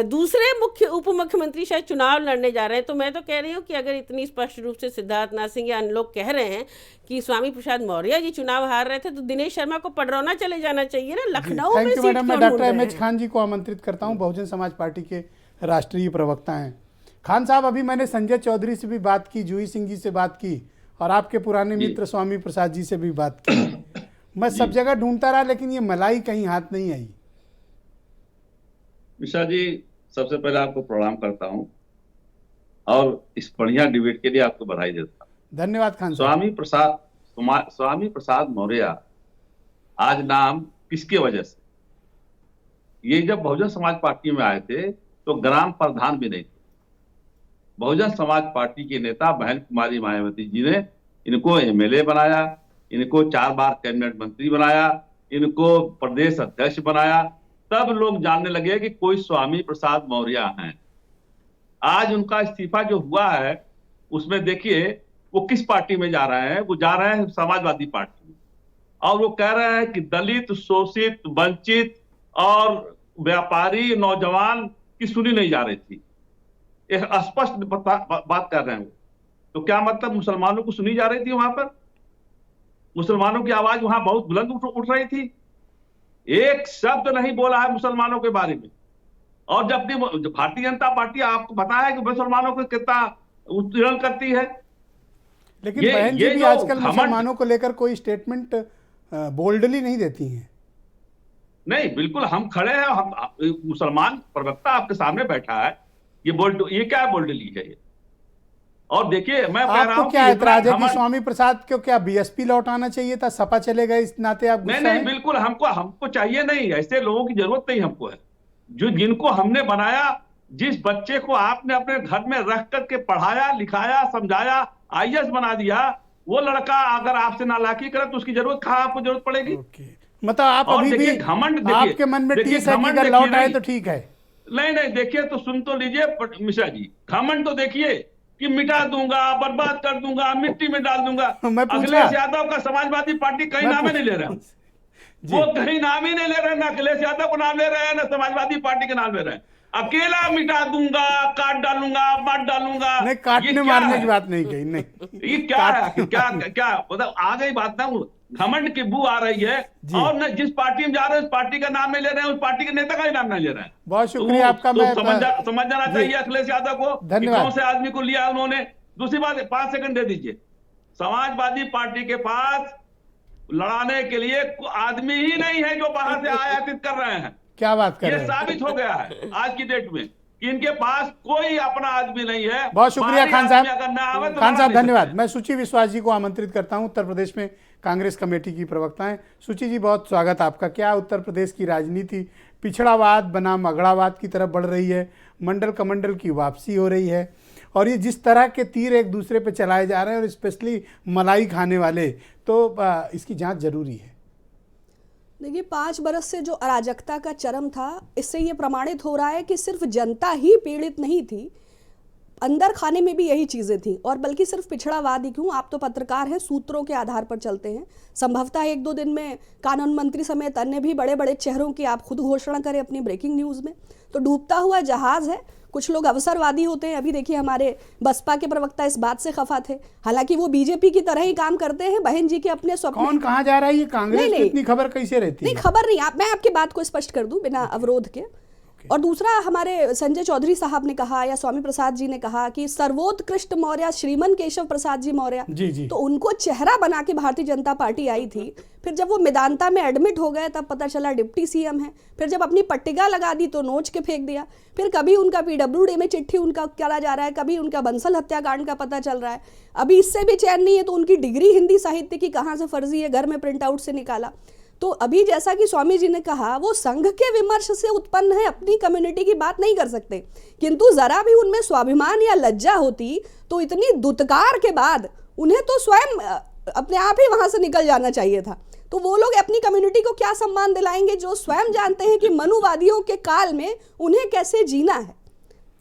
Speaker 6: दूसरे उप मुख्यमंत्री शायद चुनाव लड़ने जा रहे हैं। तो मैं तो कह रही हूँ कि अगर इतनी स्पष्ट रूप से सिद्धार्थनाथ सिंह या अन्य लोग कह रहे हैं कि स्वामी प्रसाद मौर्य जी चुनाव हार रहे थे, तो दिनेश शर्मा को पडरौना चले जाना चाहिए ना, लखनऊ में सीट
Speaker 1: मैडम, मैं
Speaker 6: क्यों
Speaker 1: डॉक्टर
Speaker 6: ढूंढ रहे
Speaker 1: MH
Speaker 6: हैं?
Speaker 1: खान जी को आमंत्रित करता हूं, बहुजन समाज पार्टी के राष्ट्रीय प्रवक्ता हैं। खान साहब, अभी मैंने संजय चौधरी से भी बात की, जूही सिंह जी से बात की, और आपके पुराने मित्र स्वामी प्रसाद जी से भी बात की। मैं सब जगह ढूंढता रहा, लेकिन ये मलाई कहीं हाथ नहीं आई।
Speaker 7: मिश्रा जी, सबसे पहले आपको प्रणाम करता हूं और इस बढ़िया डिबेट के लिए आपको बधाई देता हूं।
Speaker 1: धन्यवाद खान साहब।
Speaker 7: स्वामी प्रसाद मौर्य आज नाम किसके वजह से? ये जब बहुजन समाज पार्टी में आए थे तो ग्राम प्रधान भी नहीं थे। बहुजन समाज पार्टी के नेता बहन कुमारी मायावती जी ने इनको MLA बनाया, इनको 4 बार कैबिनेट मंत्री बनाया, इनको प्रदेश अध्यक्ष बनाया, तब लोग जानने लगे कि कोई स्वामी प्रसाद मौर्य हैं। आज उनका इस्तीफा जो हुआ है उसमें देखिए वो किस पार्टी में जा रहे हैं? वो जा रहे हैं समाजवादी पार्टी में, और वो कह रहे हैं कि दलित, शोषित, वंचित और व्यापारी नौजवान की सुनी नहीं जा रही थी। एक स्पष्ट बात कर रहे हैं वो। तो क्या मतलब मुसलमानों को सुनी जा रही थी? वहां पर मुसलमानों की आवाज वहां बहुत बुलंद उठ रही थी। एक शब्द नहीं बोला है मुसलमानों के बारे में। और जब भारतीय जनता पार्टी आपको पता है कि मुसलमानों को कितना उत्पीड़न करती है।
Speaker 1: लेकिन बहन जी भी आजकल मुसलमानों को लेकर कोई स्टेटमेंट बोल्डली नहीं देती हैं।
Speaker 7: नहीं, बिल्कुल हम खड़े हैं, हम मुसलमान प्रवक्ता आपके सामने बैठा है, ये क्या बोल्डली है ये। और देखिए मैं कह रहा हूं
Speaker 1: क्या ऐतराज है कि स्वामी प्रसाद को क्या बीएसपी लौटाना चाहिए था, सपा चले गए इस नाते आप गुस्सा
Speaker 7: नहीं, बिल्कुल हमको चाहिए नहीं, ऐसे लोगों की जरूरत नहीं हमको है। जिनको हमने बनाया, जिस बच्चे को आपने अपने घर में रख करके पढ़ाया लिखाया समझाया IAS बना दिया, वो लड़का अगर आपसे नालायकी करे तो उसकी जरूरत कहाँ आपको जरूरत पड़ेगी।
Speaker 1: मतलब आप अभी भी
Speaker 7: घमंड
Speaker 1: आपके मन में टीस है कि अगर लौट आए तो ठीक है।
Speaker 7: नहीं देखिए, तो सुन तो लीजिए मिश्रा जी, घमंड तो देखिए कि मिटा दूंगा, बर्बाद कर दूंगा, मिट्टी में डाल दूंगा। अखिलेश यादव का समाजवादी पार्टी कहीं नाम ही नहीं ले रहा, वो कहीं नाम ही नहीं ले रहे, ना अखिलेश यादव को नाम ले रहे हैं, ना समाजवादी पार्टी के नाम ले रहे हैं। अकेला मिटा दूंगा, काट डालूंगा, मार डालूंगा।
Speaker 1: नहीं, काटने मारने की बात नहीं कही। नहीं,
Speaker 7: ये क्या है, क्या मतलब आ गई बात ना, घमंड की बू आ रही है। और न जिस पार्टी में जा रहे हैं उस पार्टी का नाम नहीं ले रहे हैं, उस पार्टी के नेता का ही नाम नहीं ले रहे हैं।
Speaker 1: बहुत शुक्रिया आपका। मैं
Speaker 7: समझ जाना चाहिए अखिलेश यादव को, कौन से आदमी को लिया उन्होंने। दूसरी बात, 5 सेकंड दे दीजिए, समाजवादी पार्टी के पास लड़ाने के लिए आदमी ही नहीं है जो बाहर से आयातित कर रहे हैं।
Speaker 1: क्या बात कर रहे
Speaker 7: हैं? ये साबित हो गया है आज की डेट में कि इनके पास कोई अपना आदमी नहीं है।
Speaker 1: बहुत शुक्रिया खान साहब।
Speaker 7: तो
Speaker 1: खान साहब धन्यवाद। मैं सुचि विश्वास जी को आमंत्रित करता हूं, उत्तर प्रदेश में कांग्रेस कमेटी की प्रवक्ता हैं। सुचि जी, बहुत स्वागत आपका। क्या उत्तर प्रदेश की राजनीति पिछड़ावाद बनाम अगड़ावाद की तरफ बढ़ रही है, मंडल कमंडल की वापसी हो रही है, और ये जिस तरह के तीर एक दूसरे पे चलाए जा रहे हैं, और स्पेशली मलाई खाने वाले, तो इसकी जांच जरूरी है।
Speaker 8: देखिए, 5 बरस से जो अराजकता का चरम था, इससे ये प्रमाणित हो रहा है कि सिर्फ जनता ही पीड़ित नहीं थी, अंदर खाने में भी यही चीज़ें थी। और बल्कि सिर्फ पिछड़ावाद ही क्यों, आप तो पत्रकार हैं, सूत्रों के आधार पर चलते हैं। संभवतः 1-2 दिन में कानून मंत्री समेत अन्य भी बड़े बड़े चेहरों की आप खुद घोषणा करें अपनी ब्रेकिंग न्यूज़ में। तो डूबता हुआ जहाज़ है। कुछ लोग अवसरवादी होते हैं। अभी देखिए, हमारे बसपा के प्रवक्ता इस बात से खफा थे, हालांकि वो बीजेपी की तरह ही काम करते हैं। बहन जी के अपने स्वप्न।
Speaker 1: कौन कहाँ जा रहा है, ये कांग्रेस की इतनी खबर कैसे रहती है?
Speaker 8: नहीं, खबर नहीं। मैं आपकी बात को स्पष्ट कर दूं बिना अवरोध के। और दूसरा, हमारे संजय चौधरी साहब ने कहा या स्वामी प्रसाद जी ने कहा कि सर्वोत्कृष्ट मौर्य श्रीमन केशव प्रसाद जी मौर्य, तो उनको चेहरा बना के भारतीय जनता पार्टी आई थी। फिर जब वो मेदांता में एडमिट हो गए तब पता चला डिप्टी CM है। फिर जब अपनी पट्टिका लगा दी तो नोच के फेंक दिया। फिर कभी उनका PWD में चिट्ठी उनका चला जा रहा है, कभी उनका बंसल हत्याकांड का पता चल रहा है। अभी इससे भी चैन नहीं है तो उनकी डिग्री हिंदी साहित्य की कहाँ से फर्जी है, घर में प्रिंट आउट से निकाला। तो अभी जैसा कि स्वामी जी ने कहा, वो संघ के विमर्श से उत्पन्न है, अपनी कम्युनिटी की बात नहीं कर सकते। किंतु जरा भी उनमें स्वाभिमान या लज्जा होती तो इतनी दुत्कार के बाद उन्हें तो स्वयं अपने आप ही वहां से निकल जाना चाहिए था। तो वो लोग अपनी कम्युनिटी को क्या सम्मान दिलाएंगे जो स्वयं जानते हैं कि मनुवादियों के काल में उन्हें कैसे जीना है।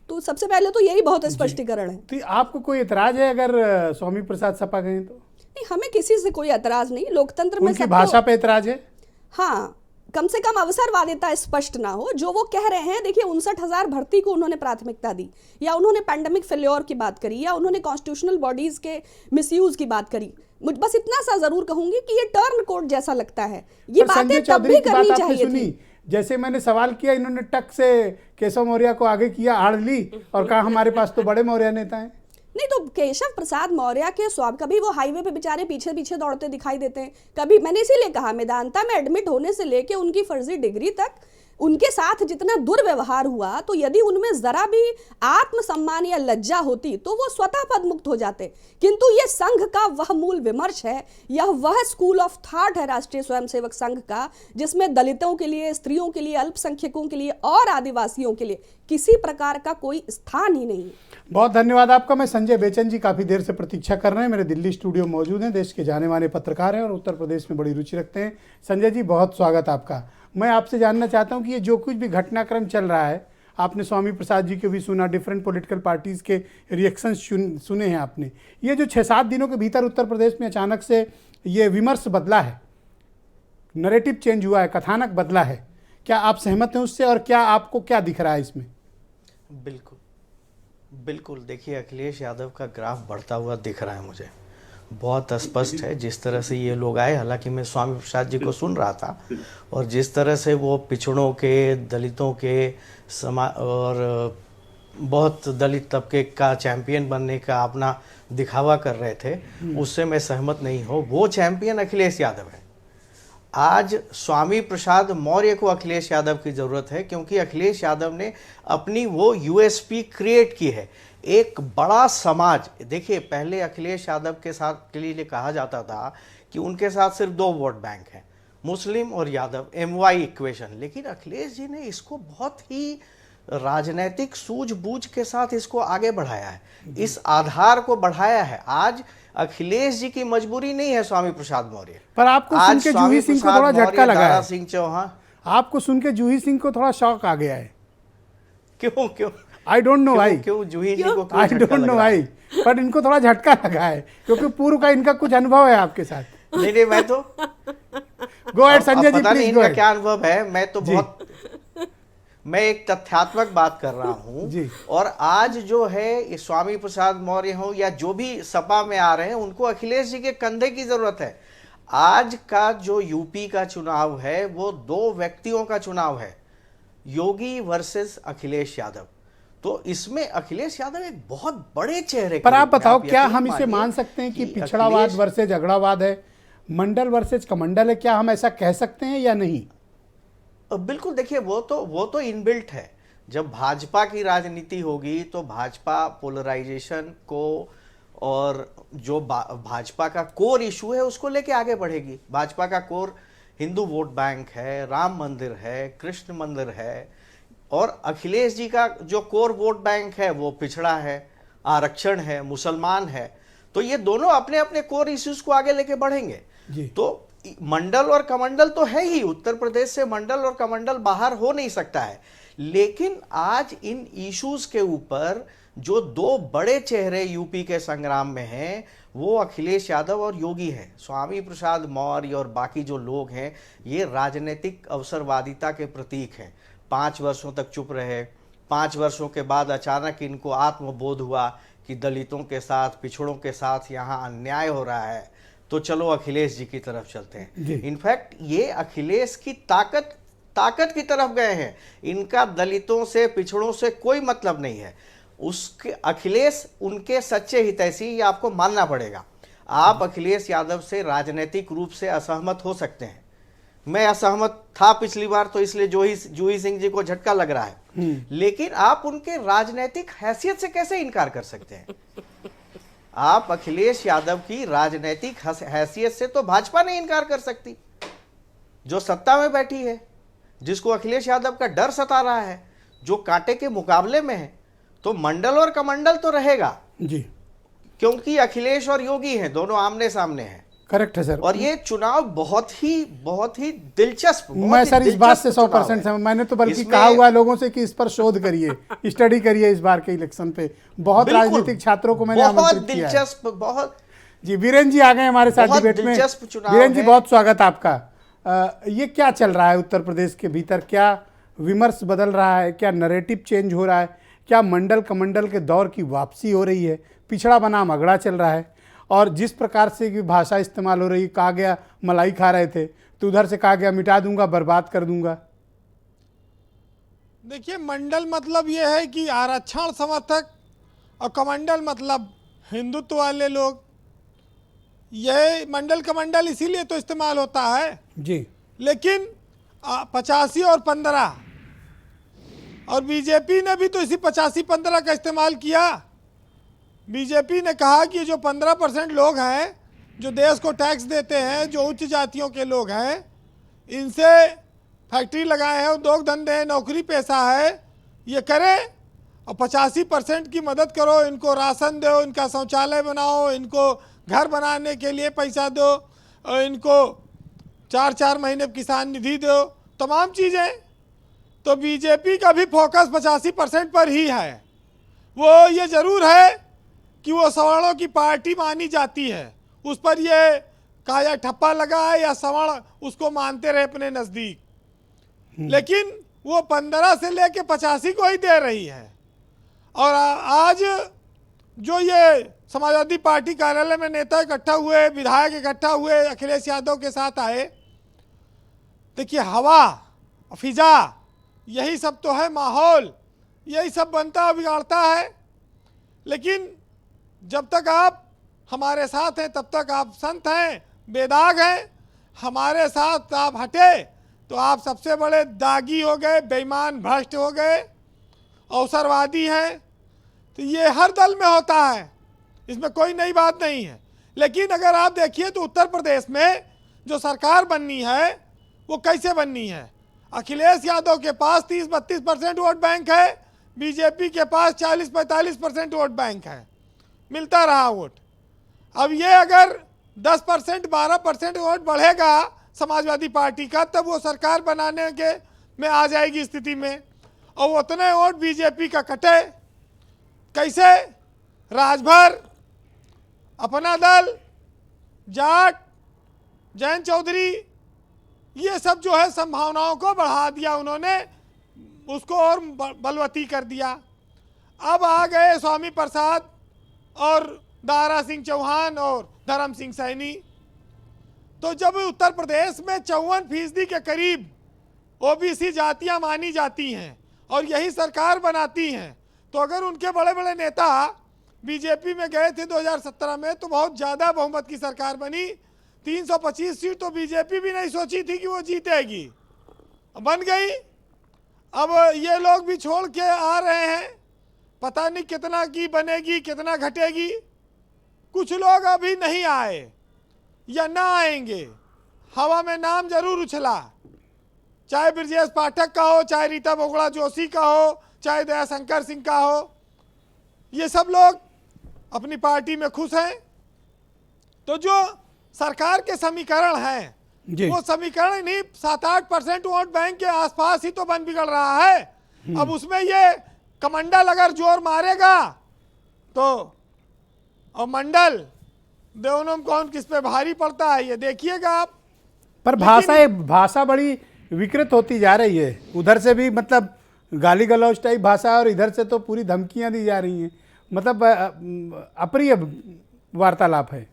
Speaker 8: तो सबसे पहले तो यही बहुत स्पष्टीकरण है।
Speaker 1: तो आपको कोई एतराज है अगर स्वामी प्रसाद सपा गए तो?
Speaker 8: नहीं, हमें किसी से कोई एतराज नहीं। लोकतंत्र में
Speaker 1: उनकी भाषा पे एतराज है।
Speaker 8: हाँ, कम से कम अवसरवादिता स्पष्ट ना हो। जो वो कह रहे हैं, देखिए 59,000 भर्ती को उन्होंने प्राथमिकता दी, या उन्होंने पैंडेमिक फेल्योर की बात करी, या उन्होंने कॉन्स्टिट्यूशनल बॉडीज के मिसयूज की बात करी। बस इतना सा जरूर कहूंगी कि ये टर्न कोड जैसा लगता है। ये बातें तब भी करनी चाहिए थी।
Speaker 1: जैसे मैंने सवाल किया, इन्होंने टक से केशव मौर्य को आगे किया, आड़ ली और कहा हमारे पास तो बड़े मौर्य नेता हैं।
Speaker 8: नहीं, तो केशव प्रसाद मौर्य के स्वाब कभी वो हाईवे पे बेचारे पीछे पीछे दौड़ते दिखाई देते हैं, कभी मैंने इसीलिए कहा मेदांता में एडमिट होने से लेके उनकी फर्जी डिग्री तक उनके साथ जितना दुर्व्यवहार हुआ, तो यदि उनमें जरा भी आत्मसम्मान या लज्जा होती तो वो स्वतः पद मुक्त हो जाते। किंतु ये संघ का वह मूल विमर्श है, यह वह स्कूल ऑफ थॉट है राष्ट्रीय स्वयंसेवक संघ का, जिसमें दलितों के लिए, स्त्रियों के लिए, अल्पसंख्यकों के लिए और आदिवासियों के लिए किसी प्रकार का कोई स्थान ही नहीं।
Speaker 1: बहुत धन्यवाद आपका। मैं संजय बेचन जी काफ़ी देर से प्रतीक्षा कर रहे हैं, मेरे दिल्ली स्टूडियो मौजूद हैं, देश के जाने माने पत्रकार हैं और उत्तर प्रदेश में बड़ी रुचि रखते हैं। संजय जी, बहुत स्वागत आपका। मैं आपसे जानना चाहता हूं कि ये जो कुछ भी घटनाक्रम चल रहा है, आपने स्वामी प्रसाद जी के भी सुना, डिफरेंट पॉलिटिकल पार्टीज़ के रिएक्शंस सुने हैं आपने। ये जो 6-7 दिनों के भीतर उत्तर प्रदेश में अचानक से ये विमर्श बदला है, नरेटिव चेंज हुआ है, कथानक बदला है, क्या आप सहमत हैं उससे और क्या आपको क्या दिख रहा है इसमें?
Speaker 9: बिल्कुल, देखिए अखिलेश यादव का ग्राफ बढ़ता हुआ दिख रहा है मुझे, बहुत स्पष्ट है जिस तरह से ये लोग आए। हालांकि मैं स्वामी प्रसाद जी को सुन रहा था और जिस तरह से वो पिछड़ों के, दलितों के और बहुत दलित तबके का चैंपियन बनने का अपना दिखावा कर रहे थे, उससे मैं सहमत नहीं हूँ। वो चैंपियन अखिलेश यादव है। आज स्वामी प्रसाद मौर्य को अखिलेश यादव की ज़रूरत है, क्योंकि अखिलेश यादव ने अपनी वो यूएसपी क्रिएट की है, एक बड़ा समाज। देखिए, पहले अखिलेश यादव के लिए कहा जाता था कि उनके साथ सिर्फ 2 वोट बैंक हैं, मुस्लिम और यादव, MY इक्वेशन। लेकिन अखिलेश जी ने इसको बहुत ही राजनीतिक सूझबूझ के साथ इसको आगे बढ़ाया है, इस आधार को बढ़ाया है। आज अखिलेश जी की मजबूरी नहीं है स्वामी प्रसाद मौर्य।
Speaker 1: पर आपको सुन के जूही सिंह को थोड़ा झटका लगा है।
Speaker 9: सिंह चौहान,
Speaker 1: आपको सुन के जूही सिंह को थोड़ा शौक आ गया है।
Speaker 9: क्यों?
Speaker 1: आई डोंट नो भाई,
Speaker 9: क्यों जूही जी को?
Speaker 1: आई डोंट नो भाई, पर इनको थोड़ा झटका लगा है क्योंकि पूर्व का इनका कुछ अनुभव है आपके साथ।
Speaker 9: नहीं, मैं तो
Speaker 1: गो अहेड संजय जी,
Speaker 9: पता नहीं
Speaker 1: प्लीज
Speaker 9: इनका
Speaker 1: गो
Speaker 9: क्या अनुभव है। मैं एक तथ्यात्मक बात कर रहा हूँ। और आज जो है ये स्वामी प्रसाद मौर्य हो या जो भी सपा में आ रहे हैं, उनको अखिलेश जी के कंधे की जरूरत है। आज का जो यूपी का चुनाव है वो 2 व्यक्तियों का चुनाव है, योगी वर्सेस अखिलेश यादव। तो इसमें अखिलेश यादव एक बहुत बड़े चेहरे।
Speaker 1: पर आप बताओ, क्या हम इसे मान सकते हैं कि पिछड़ावाद वर्सेज झगड़ावाद है, मंडल वर्सेज कमंडल है? क्या हम ऐसा कह सकते हैं या नहीं?
Speaker 9: बिल्कुल। देखिए, वो तो इनबिल्ट है। जब भाजपा की राजनीति होगी तो भाजपा पोलराइजेशन को और जो भाजपा का कोर इशू है उसको लेके आगे बढ़ेगी। भाजपा का कोर हिंदू वोट बैंक है, राम मंदिर है, कृष्ण मंदिर है, और अखिलेश जी का जो कोर वोट बैंक है वो पिछड़ा है, आरक्षण है, मुसलमान है। तो ये दोनों अपने अपने कोर इश्यूज को आगे लेके बढ़ेंगे। तो मंडल और कमंडल तो है ही, उत्तर प्रदेश से मंडल और कमंडल बाहर हो नहीं सकता है। लेकिन आज इन इश्यूज के ऊपर जो 2 बड़े चेहरे यूपी के संग्राम में हैं वो अखिलेश यादव और योगी हैं। स्वामी प्रसाद मौर्य और बाकी जो लोग हैं ये राजनीतिक अवसरवादिता के प्रतीक हैं। 5 वर्षों तक चुप रहे, 5 वर्षों के बाद अचानक इनको आत्मबोध हुआ कि दलितों के साथ, पिछड़ों के साथ यहाँ अन्याय हो रहा है, तो चलो अखिलेश जी की तरफ चलते हैं। इनफैक्ट ये अखिलेश की ताकत की तरफ गए हैं। इनका दलितों से, पिछड़ों से कोई मतलब नहीं है। उसके अखिलेश उनके सच्चे हितैषी, ये आपको मानना पड़ेगा। आप अखिलेश यादव से राजनीतिक रूप से असहमत हो सकते हैं। मैं असहमत था पिछली बार, तो इसलिए जूही सिंह जी को झटका लग रहा है। लेकिन आप उनके राजनीतिक हैसियत से कैसे इनकार कर सकते हैं? आप अखिलेश यादव की राजनीतिक हैसियत से तो भाजपा नहीं इनकार कर सकती, जो सत्ता में बैठी है, जिसको अखिलेश यादव का डर सता रहा है, जो कांटे के मुकाबले में है। तो मंडल और कमंडल तो रहेगा जी, क्योंकि अखिलेश और योगी हैं, दोनों आमने सामने हैं।
Speaker 1: करेक्ट है सर।
Speaker 9: और ये चुनाव बहुत ही दिलचस्प,
Speaker 1: मैं सर इस बात से 100% सहमत। मैंने तो बल्कि कहा हुआ लोगों से कि इस पर शोध करिए, स्टडी करिए इस बार के इलेक्शन पे। बहुत राजनीतिक छात्रों को मैंने आमंत्रित किया है। बहुत
Speaker 9: दिलचस्प, बहुत
Speaker 1: जी। वीरेंद्र जी आ गए हमारे साथ डिबेट में। वीरेंद्र जी, बहुत स्वागत आपका। ये क्या चल रहा है उत्तर प्रदेश के भीतर? क्या विमर्श बदल रहा है? क्या नरेटिव चेंज हो रहा है? क्या मंडल कमंडल के दौर की वापसी हो रही है? पिछड़ा बनाम अगड़ा चल रहा है? और जिस प्रकार से की भाषा इस्तेमाल हो रही, कहा गया मलाई खा रहे थे तो उधर से कहा गया मिटा दूंगा, बर्बाद कर दूंगा।
Speaker 10: देखिए, मंडल मतलब ये है कि आरक्षण समर्थक, और कमंडल मतलब हिंदुत्व वाले लोग। ये मंडल कमंडल इसीलिए तो इस्तेमाल होता है
Speaker 1: जी।
Speaker 10: लेकिन 85 और 15, और बीजेपी ने भी तो इसी 85-15 का इस्तेमाल किया। बीजेपी ने कहा कि जो 15% लोग हैं जो देश को टैक्स देते हैं, जो उच्च जातियों के लोग हैं, इनसे फैक्ट्री लगाए हैं, उद्योग धंधे हैं, नौकरी पेशा है, ये करें और 85% की मदद करो, इनको राशन दो, इनका शौचालय बनाओ, इनको घर बनाने के लिए पैसा दो, और इनको 4-4 महीने किसान निधि दो, तमाम चीज़ें। तो बीजेपी का भी फोकस 85% पर ही है। वो ये ज़रूर है कि वो सवर्णों की पार्टी मानी जाती है, उस पर ये कहा या ठप्पा लगा है या सवर्ण उसको मानते रहे अपने नज़दीक। लेकिन वो 15 से लेके 85 को ही दे रही है। और आज जो ये समाजवादी पार्टी कार्यालय में नेता इकट्ठा हुए, विधायक इकट्ठा हुए, अखिलेश यादव के साथ आए। देखिए हवा, फिजा, यही सब तो है, माहौल, यही सब बनता बिगाड़ता है। लेकिन जब तक आप हमारे साथ हैं तब तक आप संत हैं, बेदाग हैं। हमारे साथ आप हटे तो आप सबसे बड़े दागी हो गए, बेईमान, भ्रष्ट हो गए, अवसरवादी हैं। तो ये हर दल में होता है, इसमें कोई नई बात नहीं है। लेकिन अगर आप देखिए तो उत्तर प्रदेश में जो सरकार बननी है वो कैसे बननी है। अखिलेश यादव के पास 30-32% वोट बैंक है, बीजेपी के पास 40-45% वोट बैंक है, मिलता रहा वोट। अब ये अगर 10%, 12% वोट बढ़ेगा समाजवादी पार्टी का, तब वो सरकार बनाने के में आ जाएगी स्थिति में, और उतने वोट बीजेपी का कटे। कैसे? राजभर, अपना दल, जाट, जैन चौधरी, ये सब जो है संभावनाओं को बढ़ा दिया उन्होंने, उसको और बलवती कर दिया। अब आ गए स्वामी प्रसाद और दारा सिंह चौहान और धर्म सिंह सैनी। तो जब उत्तर प्रदेश में 54% के करीब ओबीसी जातियां मानी जाती हैं और यही सरकार बनाती हैं, तो अगर उनके बड़े बड़े नेता बीजेपी में गए थे 2017 में तो बहुत ज़्यादा बहुमत की सरकार बनी। 325 सीट तो बीजेपी भी नहीं सोची थी कि वो जीतेगी, बन गई। अब ये लोग भी छोड़ के आ रहे हैं, पता नहीं कितना की बनेगी, कितना घटेगी। कुछ लोग अभी नहीं आए या ना आएंगे, हवा में नाम जरूर उछला, चाहे ब्रजेश पाठक का हो, चाहे रीता बोगड़ा जोशी का हो, चाहे दयाशंकर सिंह का हो। ये सब लोग अपनी पार्टी में खुश हैं। तो जो सरकार के समीकरण हैं वो समीकरण नहीं, 7-8% वोट बैंक के आसपास ही तो बन बिगड़ रहा है। अब उसमें ये कमंडल अगर जोर मारेगा तो, और मंडल दोनों कौन किस पे भारी पड़ता है ये देखिएगा आप।
Speaker 1: पर भाषा बड़ी विकृत होती जा रही है, उधर से भी मतलब गाली गलौज टाइप भाषा और इधर से तो पूरी धमकियां दी जा रही हैं, मतलब अप्रिय वार्तालाप है।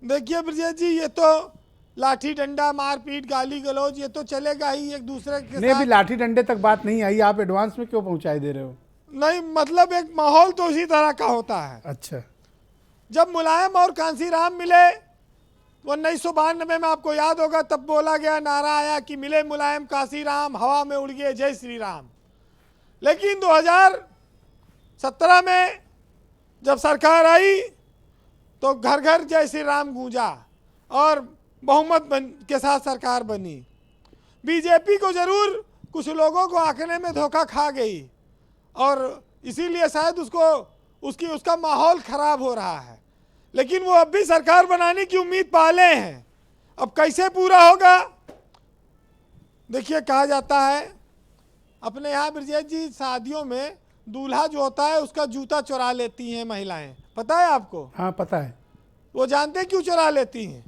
Speaker 10: देखिए ब्रजेश जी, ये तो लाठी डंडा, मारपीट, गाली गलौज ये तो चलेगा ही एक दूसरे के
Speaker 1: नहीं, अभी लाठी डंडे तक बात नहीं आई, आप एडवांस में क्यों पहुंचाई दे रहे हो?
Speaker 10: नहीं, मतलब एक माहौल तो इसी तरह का होता है।
Speaker 1: अच्छा,
Speaker 10: जब मुलायम और कांसीराम मिले 1992 में, आपको याद होगा, तब बोला गया, नारा आया कि मिले मुलायम कांसीराम, हवा में उड़ गए जय श्री राम। लेकिन 2017 में जब सरकार आई तो घर घर जय श्री राम गूंजा और बहुमत के साथ सरकार बनी। बीजेपी को जरूर कुछ लोगों को आंकने में धोखा खा गई और इसीलिए शायद उसका माहौल खराब हो रहा है। लेकिन वो अब भी सरकार बनाने की उम्मीद पाले हैं। अब कैसे पूरा होगा? देखिए, कहा जाता है अपने यहाँ ब्रजेश जी, शादियों में दूल्हा जो होता है उसका जूता चुरा लेती हैं महिलाएं, पता है आपको?
Speaker 1: हाँ पता है।
Speaker 10: वो जानते हैं क्यों चुरा लेती हैं?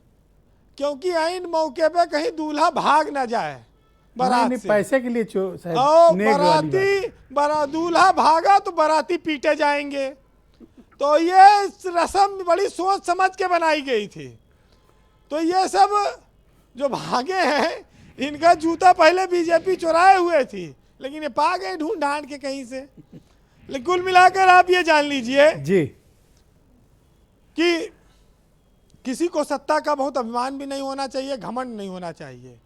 Speaker 10: क्योंकि ऐन मौके पे कहीं दूल्हा भाग ना जाए बारात से।
Speaker 1: पैसे के लिए
Speaker 10: दूल्हा भागा तो बाराती पीटे जाएंगे। तो ये रस्म बड़ी सोच समझ के बनाई गई थी। तो ये सब जो भागे हैं, इनका जूता पहले बीजेपी चुराए हुए थी, लेकिन ये पा गए ढूंढ ढांड के कहीं से। लेकिन कुल मिलाकर आप ये जान लीजिए
Speaker 1: जी
Speaker 10: कि किसी को सत्ता का बहुत अभिमान भी नहीं होना चाहिए, घमंड नहीं होना चाहिए,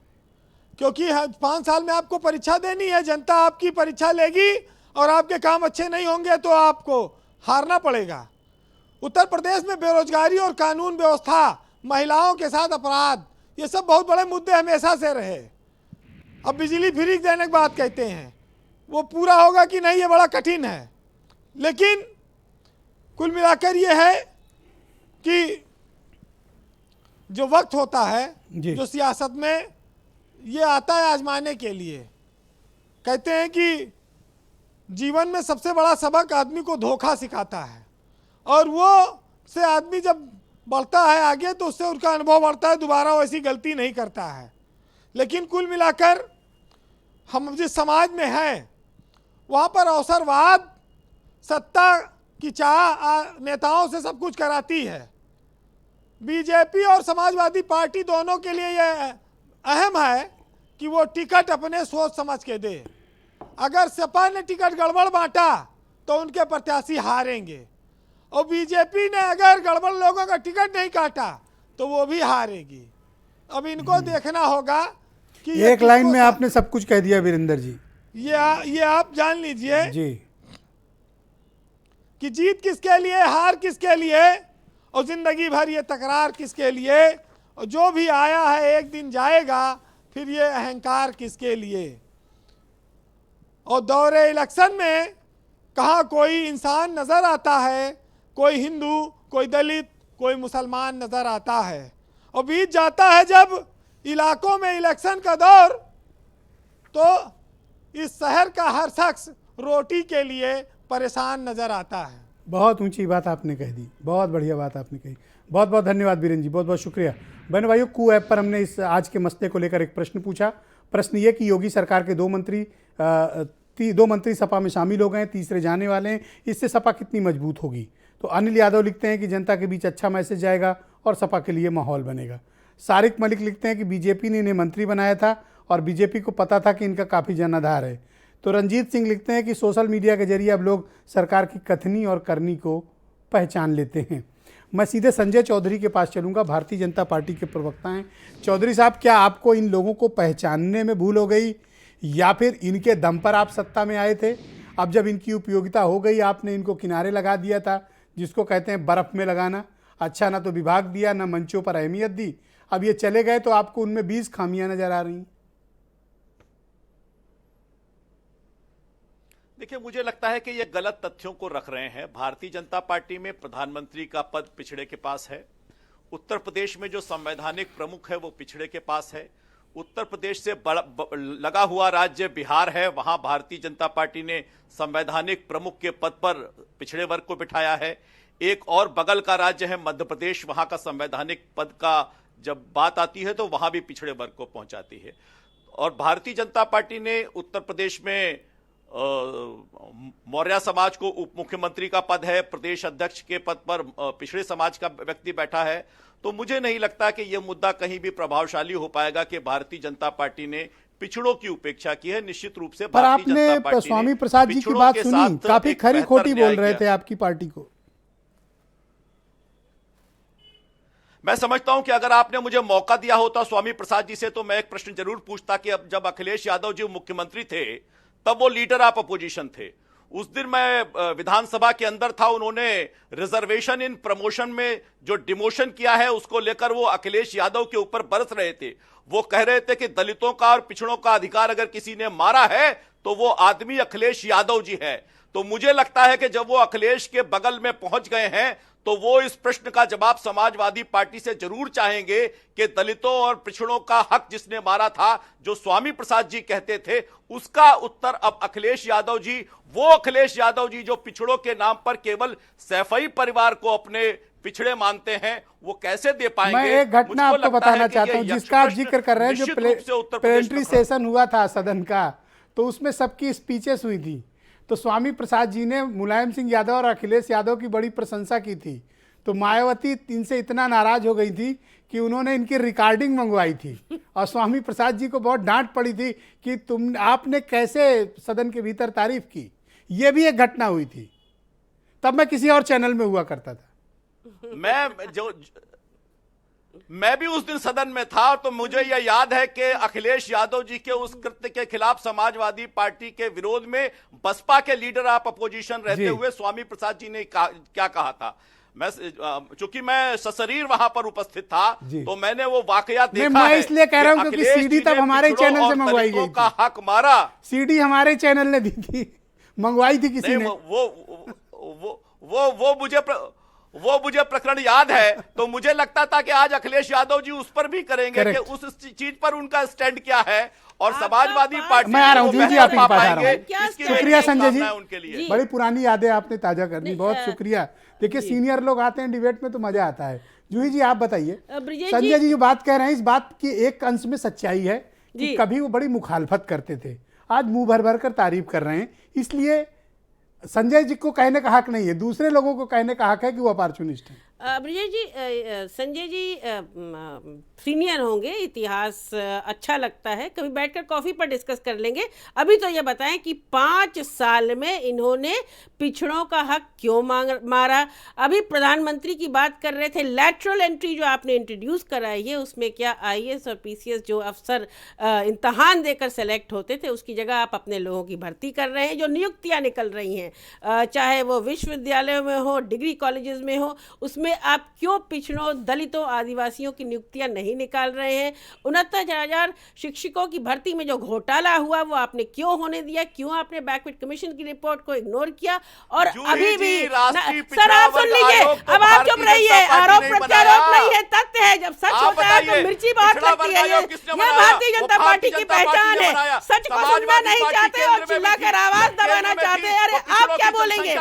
Speaker 10: क्योंकि 5 साल में आपको परीक्षा देनी है। जनता आपकी परीक्षा लेगी और आपके काम अच्छे नहीं होंगे तो आपको हारना पड़ेगा। उत्तर प्रदेश में बेरोजगारी और कानून व्यवस्था, महिलाओं के साथ अपराध, ये सब बहुत बड़े मुद्दे हमेशा से रहे। अब बिजली फ्री देने की बात कहते हैं, वो पूरा होगा कि नहीं ये बड़ा कठिन है। लेकिन कुल मिलाकर ये है कि जो वक्त होता है, जो सियासत में ये आता है आजमाने के लिए। कहते हैं कि जीवन में सबसे बड़ा सबक आदमी को धोखा सिखाता है, और वो से आदमी जब बढ़ता है आगे तो उससे उसका अनुभव बढ़ता है, दोबारा वैसी गलती नहीं करता है। लेकिन कुल मिलाकर हम जिस समाज में हैं वहाँ पर अवसरवाद, सत्ता कि नेताओं से सब कुछ कराती है। बीजेपी और समाजवादी पार्टी दोनों के लिए यह अहम है कि वो टिकट अपने सोच समझ के दे। अगर सपा ने टिकट गड़बड़ बांटा तो उनके प्रत्याशी हारेंगे, और बीजेपी ने अगर गड़बड़ लोगों का टिकट नहीं काटा तो वो भी हारेगी। अब इनको देखना होगा कि
Speaker 1: एक लाइन में आपने सब कुछ कह दिया वीरेंद्र जी।
Speaker 10: ये आप जान लीजिए
Speaker 1: जी
Speaker 10: कि जीत किसके लिए, हार किसके लिए, और जिंदगी भर ये तकरार किसके लिए, और जो भी आया है एक दिन जाएगा, फिर ये अहंकार किसके लिए। और दौरे इलेक्शन में कहाँ कोई इंसान नजर आता है, कोई हिंदू, कोई दलित, कोई मुसलमान नजर आता है, और बीत जाता है जब इलाकों में इलेक्शन का दौर, तो इस शहर का हर शख्स रोटी के लिए परेशान नजर आता है।
Speaker 1: बहुत ऊंची बात आपने कह दी, बहुत बढ़िया बात आपने कही। बहुत बहुत धन्यवाद वीरेंद्र जी, बहुत बहुत शुक्रिया। बहन भाइयों, कू ऐप पर हमने इस आज के मसले को लेकर एक प्रश्न पूछा। प्रश्न ये कि योगी सरकार के दो मंत्री सपा में शामिल हो गए, तीसरे जाने वाले हैं, इससे सपा कितनी मजबूत होगी। तो अनिल यादव लिखते हैं कि जनता के बीच अच्छा मैसेज जाएगा और सपा के लिए माहौल बनेगा। सारिक मलिक लिखते हैं कि बीजेपी ने इन्हें मंत्री बनाया था और बीजेपी को पता था कि इनका काफ़ी जनाधार है। तो रंजीत सिंह लिखते हैं कि सोशल मीडिया के जरिए अब लोग सरकार की कथनी और करनी को पहचान लेते हैं। मैं सीधे संजय चौधरी के पास चलूँगा, भारतीय जनता पार्टी के प्रवक्ता हैं। चौधरी साहब, क्या आपको इन लोगों को पहचानने में भूल हो गई, या फिर इनके दम पर आप सत्ता में आए थे? अब जब इनकी उपयोगिता हो गई, आपने इनको किनारे लगा दिया था, जिसको कहते हैं बर्फ़ में लगाना। अच्छा, ना तो विभाग दिया, ना मंचों पर अहमियत दी। अब ये चले गए तो आपको उनमें 20 खामियां नजर आ रही।
Speaker 5: देखिए, मुझे लगता है कि ये गलत तथ्यों को रख रहे हैं। भारतीय जनता पार्टी में प्रधानमंत्री का पद पिछड़े के पास है। उत्तर प्रदेश में जो संवैधानिक प्रमुख है वो पिछड़े के पास है। उत्तर प्रदेश से लगा हुआ राज्य बिहार है, वहां भारतीय जनता पार्टी ने संवैधानिक प्रमुख के पद पर पिछड़े वर्ग को बिठाया है। एक और बगल का राज्य है मध्य प्रदेश, वहां का संवैधानिक पद का जब बात आती है तो वहां भी पिछड़े वर्ग को पहुंचाती है। और भारतीय जनता पार्टी ने उत्तर प्रदेश में मौर्य समाज को उप मुख्यमंत्री का पद है, प्रदेश अध्यक्ष के पद पर पिछड़े समाज का व्यक्ति बैठा है। तो मुझे नहीं लगता कि यह मुद्दा कहीं भी प्रभावशाली हो पाएगा कि भारतीय जनता पार्टी ने पिछड़ों की उपेक्षा की है। निश्चित रूप से
Speaker 1: पर आपने स्वामी प्रसाद जी की बात सुनी, काफी खरी खोटी बोल रहे थे आपकी पार्टी को।
Speaker 5: मैं समझता हूं कि अगर आपने मुझे मौका दिया होता स्वामी प्रसाद जी से, तो मैं एक प्रश्न जरूर पूछता कि अब जब अखिलेश यादव जी मुख्यमंत्री थे तब वो लीडर ऑफ अपोजिशन थे। उस दिन मैं विधानसभा के अंदर था, उन्होंने रिजर्वेशन इन प्रमोशन में जो डिमोशन किया है उसको लेकर वो अखिलेश यादव के ऊपर बरस रहे थे। वो कह रहे थे कि दलितों का और पिछड़ों का अधिकार अगर किसी ने मारा है तो वो आदमी अखिलेश यादव जी है। तो मुझे लगता है कि जब वो अखिलेश के बगल में पहुंच गए हैं तो वो इस प्रश्न का जवाब समाजवादी पार्टी से जरूर चाहेंगे कि दलितों और पिछड़ों का हक जिसने मारा था, जो स्वामी प्रसाद जी कहते थे, उसका उत्तर अब अखिलेश यादव जी, वो अखिलेश यादव जी जो पिछड़ों के नाम पर केवल सैफई परिवार को अपने पिछड़े मानते हैं, वो कैसे दे पाएंगे?
Speaker 1: मैं एक घटना आपको बताना चाहता हूं जिसका आप जिक्र कर रहे हैं, जो प्लेनेटरी सेशन हुआ था सदन का, तो उसमें सबकी स्पीचेस हुई थी। तो स्वामी प्रसाद जी ने मुलायम सिंह यादव और अखिलेश यादव की बड़ी प्रशंसा की थी। तो मायावती इनसे इतना नाराज हो गई थी कि उन्होंने इनकी रिकॉर्डिंग मंगवाई थी और स्वामी प्रसाद जी को बहुत डांट पड़ी थी कि आपने कैसे सदन के भीतर तारीफ की। ये भी एक घटना हुई थी, तब मैं किसी और चैनल में हुआ करता था।
Speaker 5: मैं भी उस दिन सदन में था, तो मुझे यह याद है कि अखिलेश यादव जी के उस कृत्य के खिलाफ समाजवादी पार्टी के विरोध में बसपा के लीडर ऑफ अपोजिशन रहते हुए स्वामी प्रसाद जी ने क्या कहा था। मैं चूंकि मैं सशरीर वहां पर उपस्थित था, तो मैंने वो वाकया देखा।
Speaker 1: मैं इसलिए कह रहा हूं क्योंकि सीडी तब हमारे चैनल से मंगवाई गई
Speaker 5: का हक मारा।
Speaker 1: सीडी हमारे चैनल ने दी थी, मंगवाई थी किसी ने।
Speaker 5: वो मुझे प्रकरण याद है। तो मुझे लगता था कि आज अखिलेश यादव जी उस पर भी करेंगे कि उस चीज पर उनका स्टैंड क्या है, और समाजवादी पार्टी
Speaker 1: मैं आ रहा हूं जी, आप ही पास आ रहा हूं। शुक्रिया संजय जी,
Speaker 5: उनके लिए
Speaker 1: बड़ी पुरानी यादें आपने ताजा कर दी, बहुत शुक्रिया। देखिए, सीनियर लोग आते हैं डिबेट में तो मजा आता है। जूही जी आप बताइए, संजय जी जो बात कह रहे हैं, इस बात की एक अंश में सच्चाई है कि कभी वो बड़ी मुखालफत करते थे, आज मुंह भर भर कर तारीफ कर रहे हैं। इसलिए संजय जी को कहने का हक नहीं है, दूसरे लोगों को कहने का हक है कि वो अपॉर्चुनिस्ट हैं।
Speaker 6: ब्रिजेश जी, संजय जी सीनियर होंगे, इतिहास अच्छा लगता है, कभी बैठकर कॉफ़ी पर डिस्कस कर लेंगे। अभी तो ये बताएं कि 5 साल में इन्होंने पिछड़ों का हक क्यों मारा। अभी प्रधानमंत्री की बात कर रहे थे, लैटरल एंट्री जो आपने इंट्रोड्यूस कराई है उसमें क्या IAS और PCS जो अफसर इम्तहान देकर सेलेक्ट होते थे उसकी जगह आप अपने लोगों की भर्ती कर रहे हैं। जो नियुक्तियाँ निकल रही हैं चाहे वो विश्वविद्यालयों में हो, डिग्री कॉलेजेस में हो, उसमें आप क्यों पिछड़ों, दलितों, आदिवासियों की नियुक्तियां नहीं निकाल रहे हैं। 69,000 शिक्षकों की भर्ती में जो घोटाला हुआ वो आपने क्यों होने दिया, क्यों आपने बैकवर्ड कमीशन की रिपोर्ट को इग्नोर किया। और अभी भी सर आप सुन लीजिए, अब आप चुप रहिए, आरोप प्रत्यारोप नहीं है, तथ्य है। जब सच होता है तो मिर्ची बहुत लगती है। ये भारतीय जनता पार्टी की पहचान है। सच को सुनना नहीं चाहते और चिल्लाकर आवाज दबाना चाहते हैं। अरे आप क्या बोलेंगे,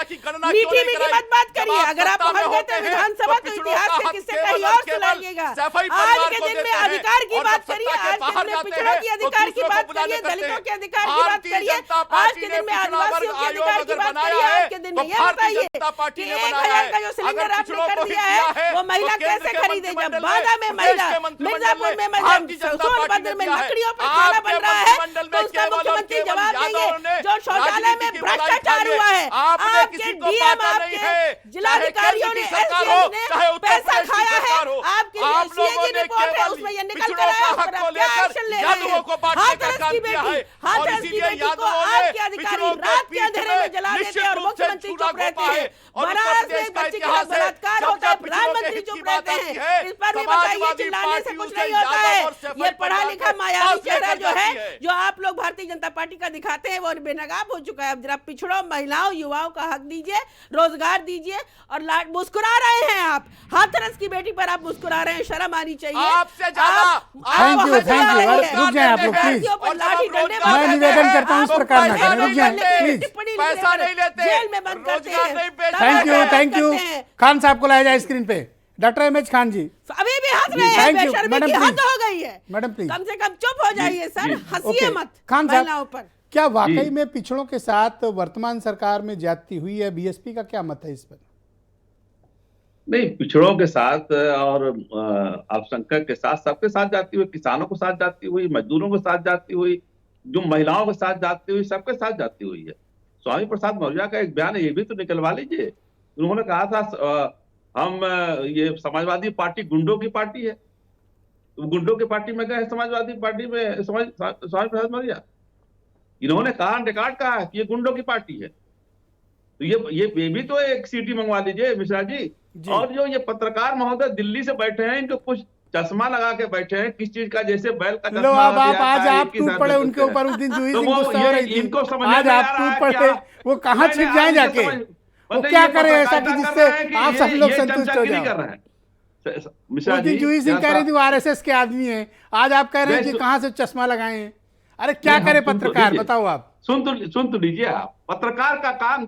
Speaker 6: मीठी मीठी मत बात करिए। अगर आप पहुंच गए थे विधानसभा तो इतिहास के किस्से कहीं और सुनाइएगा। आज के दिन में अधिकार की बात करिए, आज के दिन में पिछड़ों के अधिकार की बात करिए, दलितों के अधिकार की बात करिए, आज के दिन में आदिवासियों के अधिकार की बात करिए। आज के दिन में यह बताइए कि 1,000 का जो सिलेंडर आपने कर दिया है वो महिला कैसे खरीदे। जब बांदा में महिला, मिर्जापुर में महिला, सोनभद्र में लकड़ियों पर खाना बन रहा है तो उसका मुख्यमंत्री जवाब देंगे। जो शौचालय में भ्रष्टाचार हुआ है, आपके DM, आपके जिलाधिकारियों ने, SDM ने पैसा खाया है। आपके CAG रिपोर्ट है उसमें ये निकल कर आया, उस पर आप क्या एक्शन ले रहे हैं। हाथरस की बेटी को आपके अधिकारी रात के अंधेरे में जला देते हैं और मुख्यमंत्री चुप रहते हैं। महाराज में एक बच्ची के साथ बलात्कार होता है, प्रधानमंत्री चुप रहते हैं। इस पर भी बताइए, चिल्लाने से कुछ नहीं होता है। ये पढ़ा लिखा मायावी चेहरा जो है, जो आप लोग भारतीय जनता पार्टी का दिखाते हैं वो बेनकाब हो चुका है। अब जरा पिछड़ों, महिलाओं, युवाओं का हक दीजिए, रोजगार दीजिए। और मुस्कुरा रहे हैं आप, हाथरस की बेटी पर आप मुस्कुरा रहे हैं, शर्म आनी चाहिए
Speaker 5: आपसे ज्यादा।
Speaker 1: थैंक यू, रुक जाए आप लोग प्लीज। मैं निवेदन करता हूँ इस प्रकार ना करें, रुक जाए प्लीज।
Speaker 5: पैसा नहीं लेते,
Speaker 6: जेल में बंद करते
Speaker 5: हैं।
Speaker 1: Thank you. खान साहब को लाया जाए स्क्रीन पे। डॉक्टर MH खान जी
Speaker 6: अभी भी हंस रहे हैं, बेशर्मी की हद हो गई है।
Speaker 1: मैडम प्लीज
Speaker 6: कम से कम चुप हो जाइए सर, हंसिए मत।
Speaker 1: खान
Speaker 6: महिलाओं
Speaker 1: साहब,
Speaker 6: पर
Speaker 1: क्या वाकई में पिछड़ों के साथ वर्तमान सरकार में ज्यादती हुई है? BSP का क्या मत है इस पर?
Speaker 7: नहीं, पिछड़ों के साथ और अल्पसंख्यक के साथ, सबके साथ जाती हुई, किसानों के साथ जाती हुई, मजदूरों के साथ जाती हुई, जो महिलाओं के साथ जाती हुई, सबके साथ जाती हुई है। स्वामी प्रसाद मौर्य का एक बयान है, ये भी तो निकलवा लीजिए। उन्होंने कहा था हम ये समाजवादी पार्टी गुंडों की पार्टी है। तो गुंडों की पार्टी में गए समाजवादी पार्टी में स्वामी प्रसाद मौर्य। इन्होंने कहा, रिकॉर्ड कहा कि ये गुंडों की पार्टी है। तो ये भी तो एक सीटी मंगवा लीजिए मिश्रा जी। और जो ये पत्रकार महोदय दिल्ली से बैठे हैं, इनको कुछ चश्मा लगा के बैठे हैं, किस चीज का, जैसे बैल का
Speaker 1: लो अब आप आज आप टूट पड़े उनके ऊपर। उस दिन जूही सिंह गुस्सा हो रही थी, आज आप टूट पड़े। वो कहाँ छिप जाए जाके, वो क्या करे ऐसा कि जिससे आप सब लोग संतुष्ट हो जाए। उस दिन जूही सिंह कह रही थी वो RSS के आदमी है, आज आप कह रहे हैं कि कहाँ से चश्मा लगाए हैं। अरे क्या करे पत्रकार, बताओ आप।
Speaker 7: सुन तो लीजिए आप, पत्रकार का काम,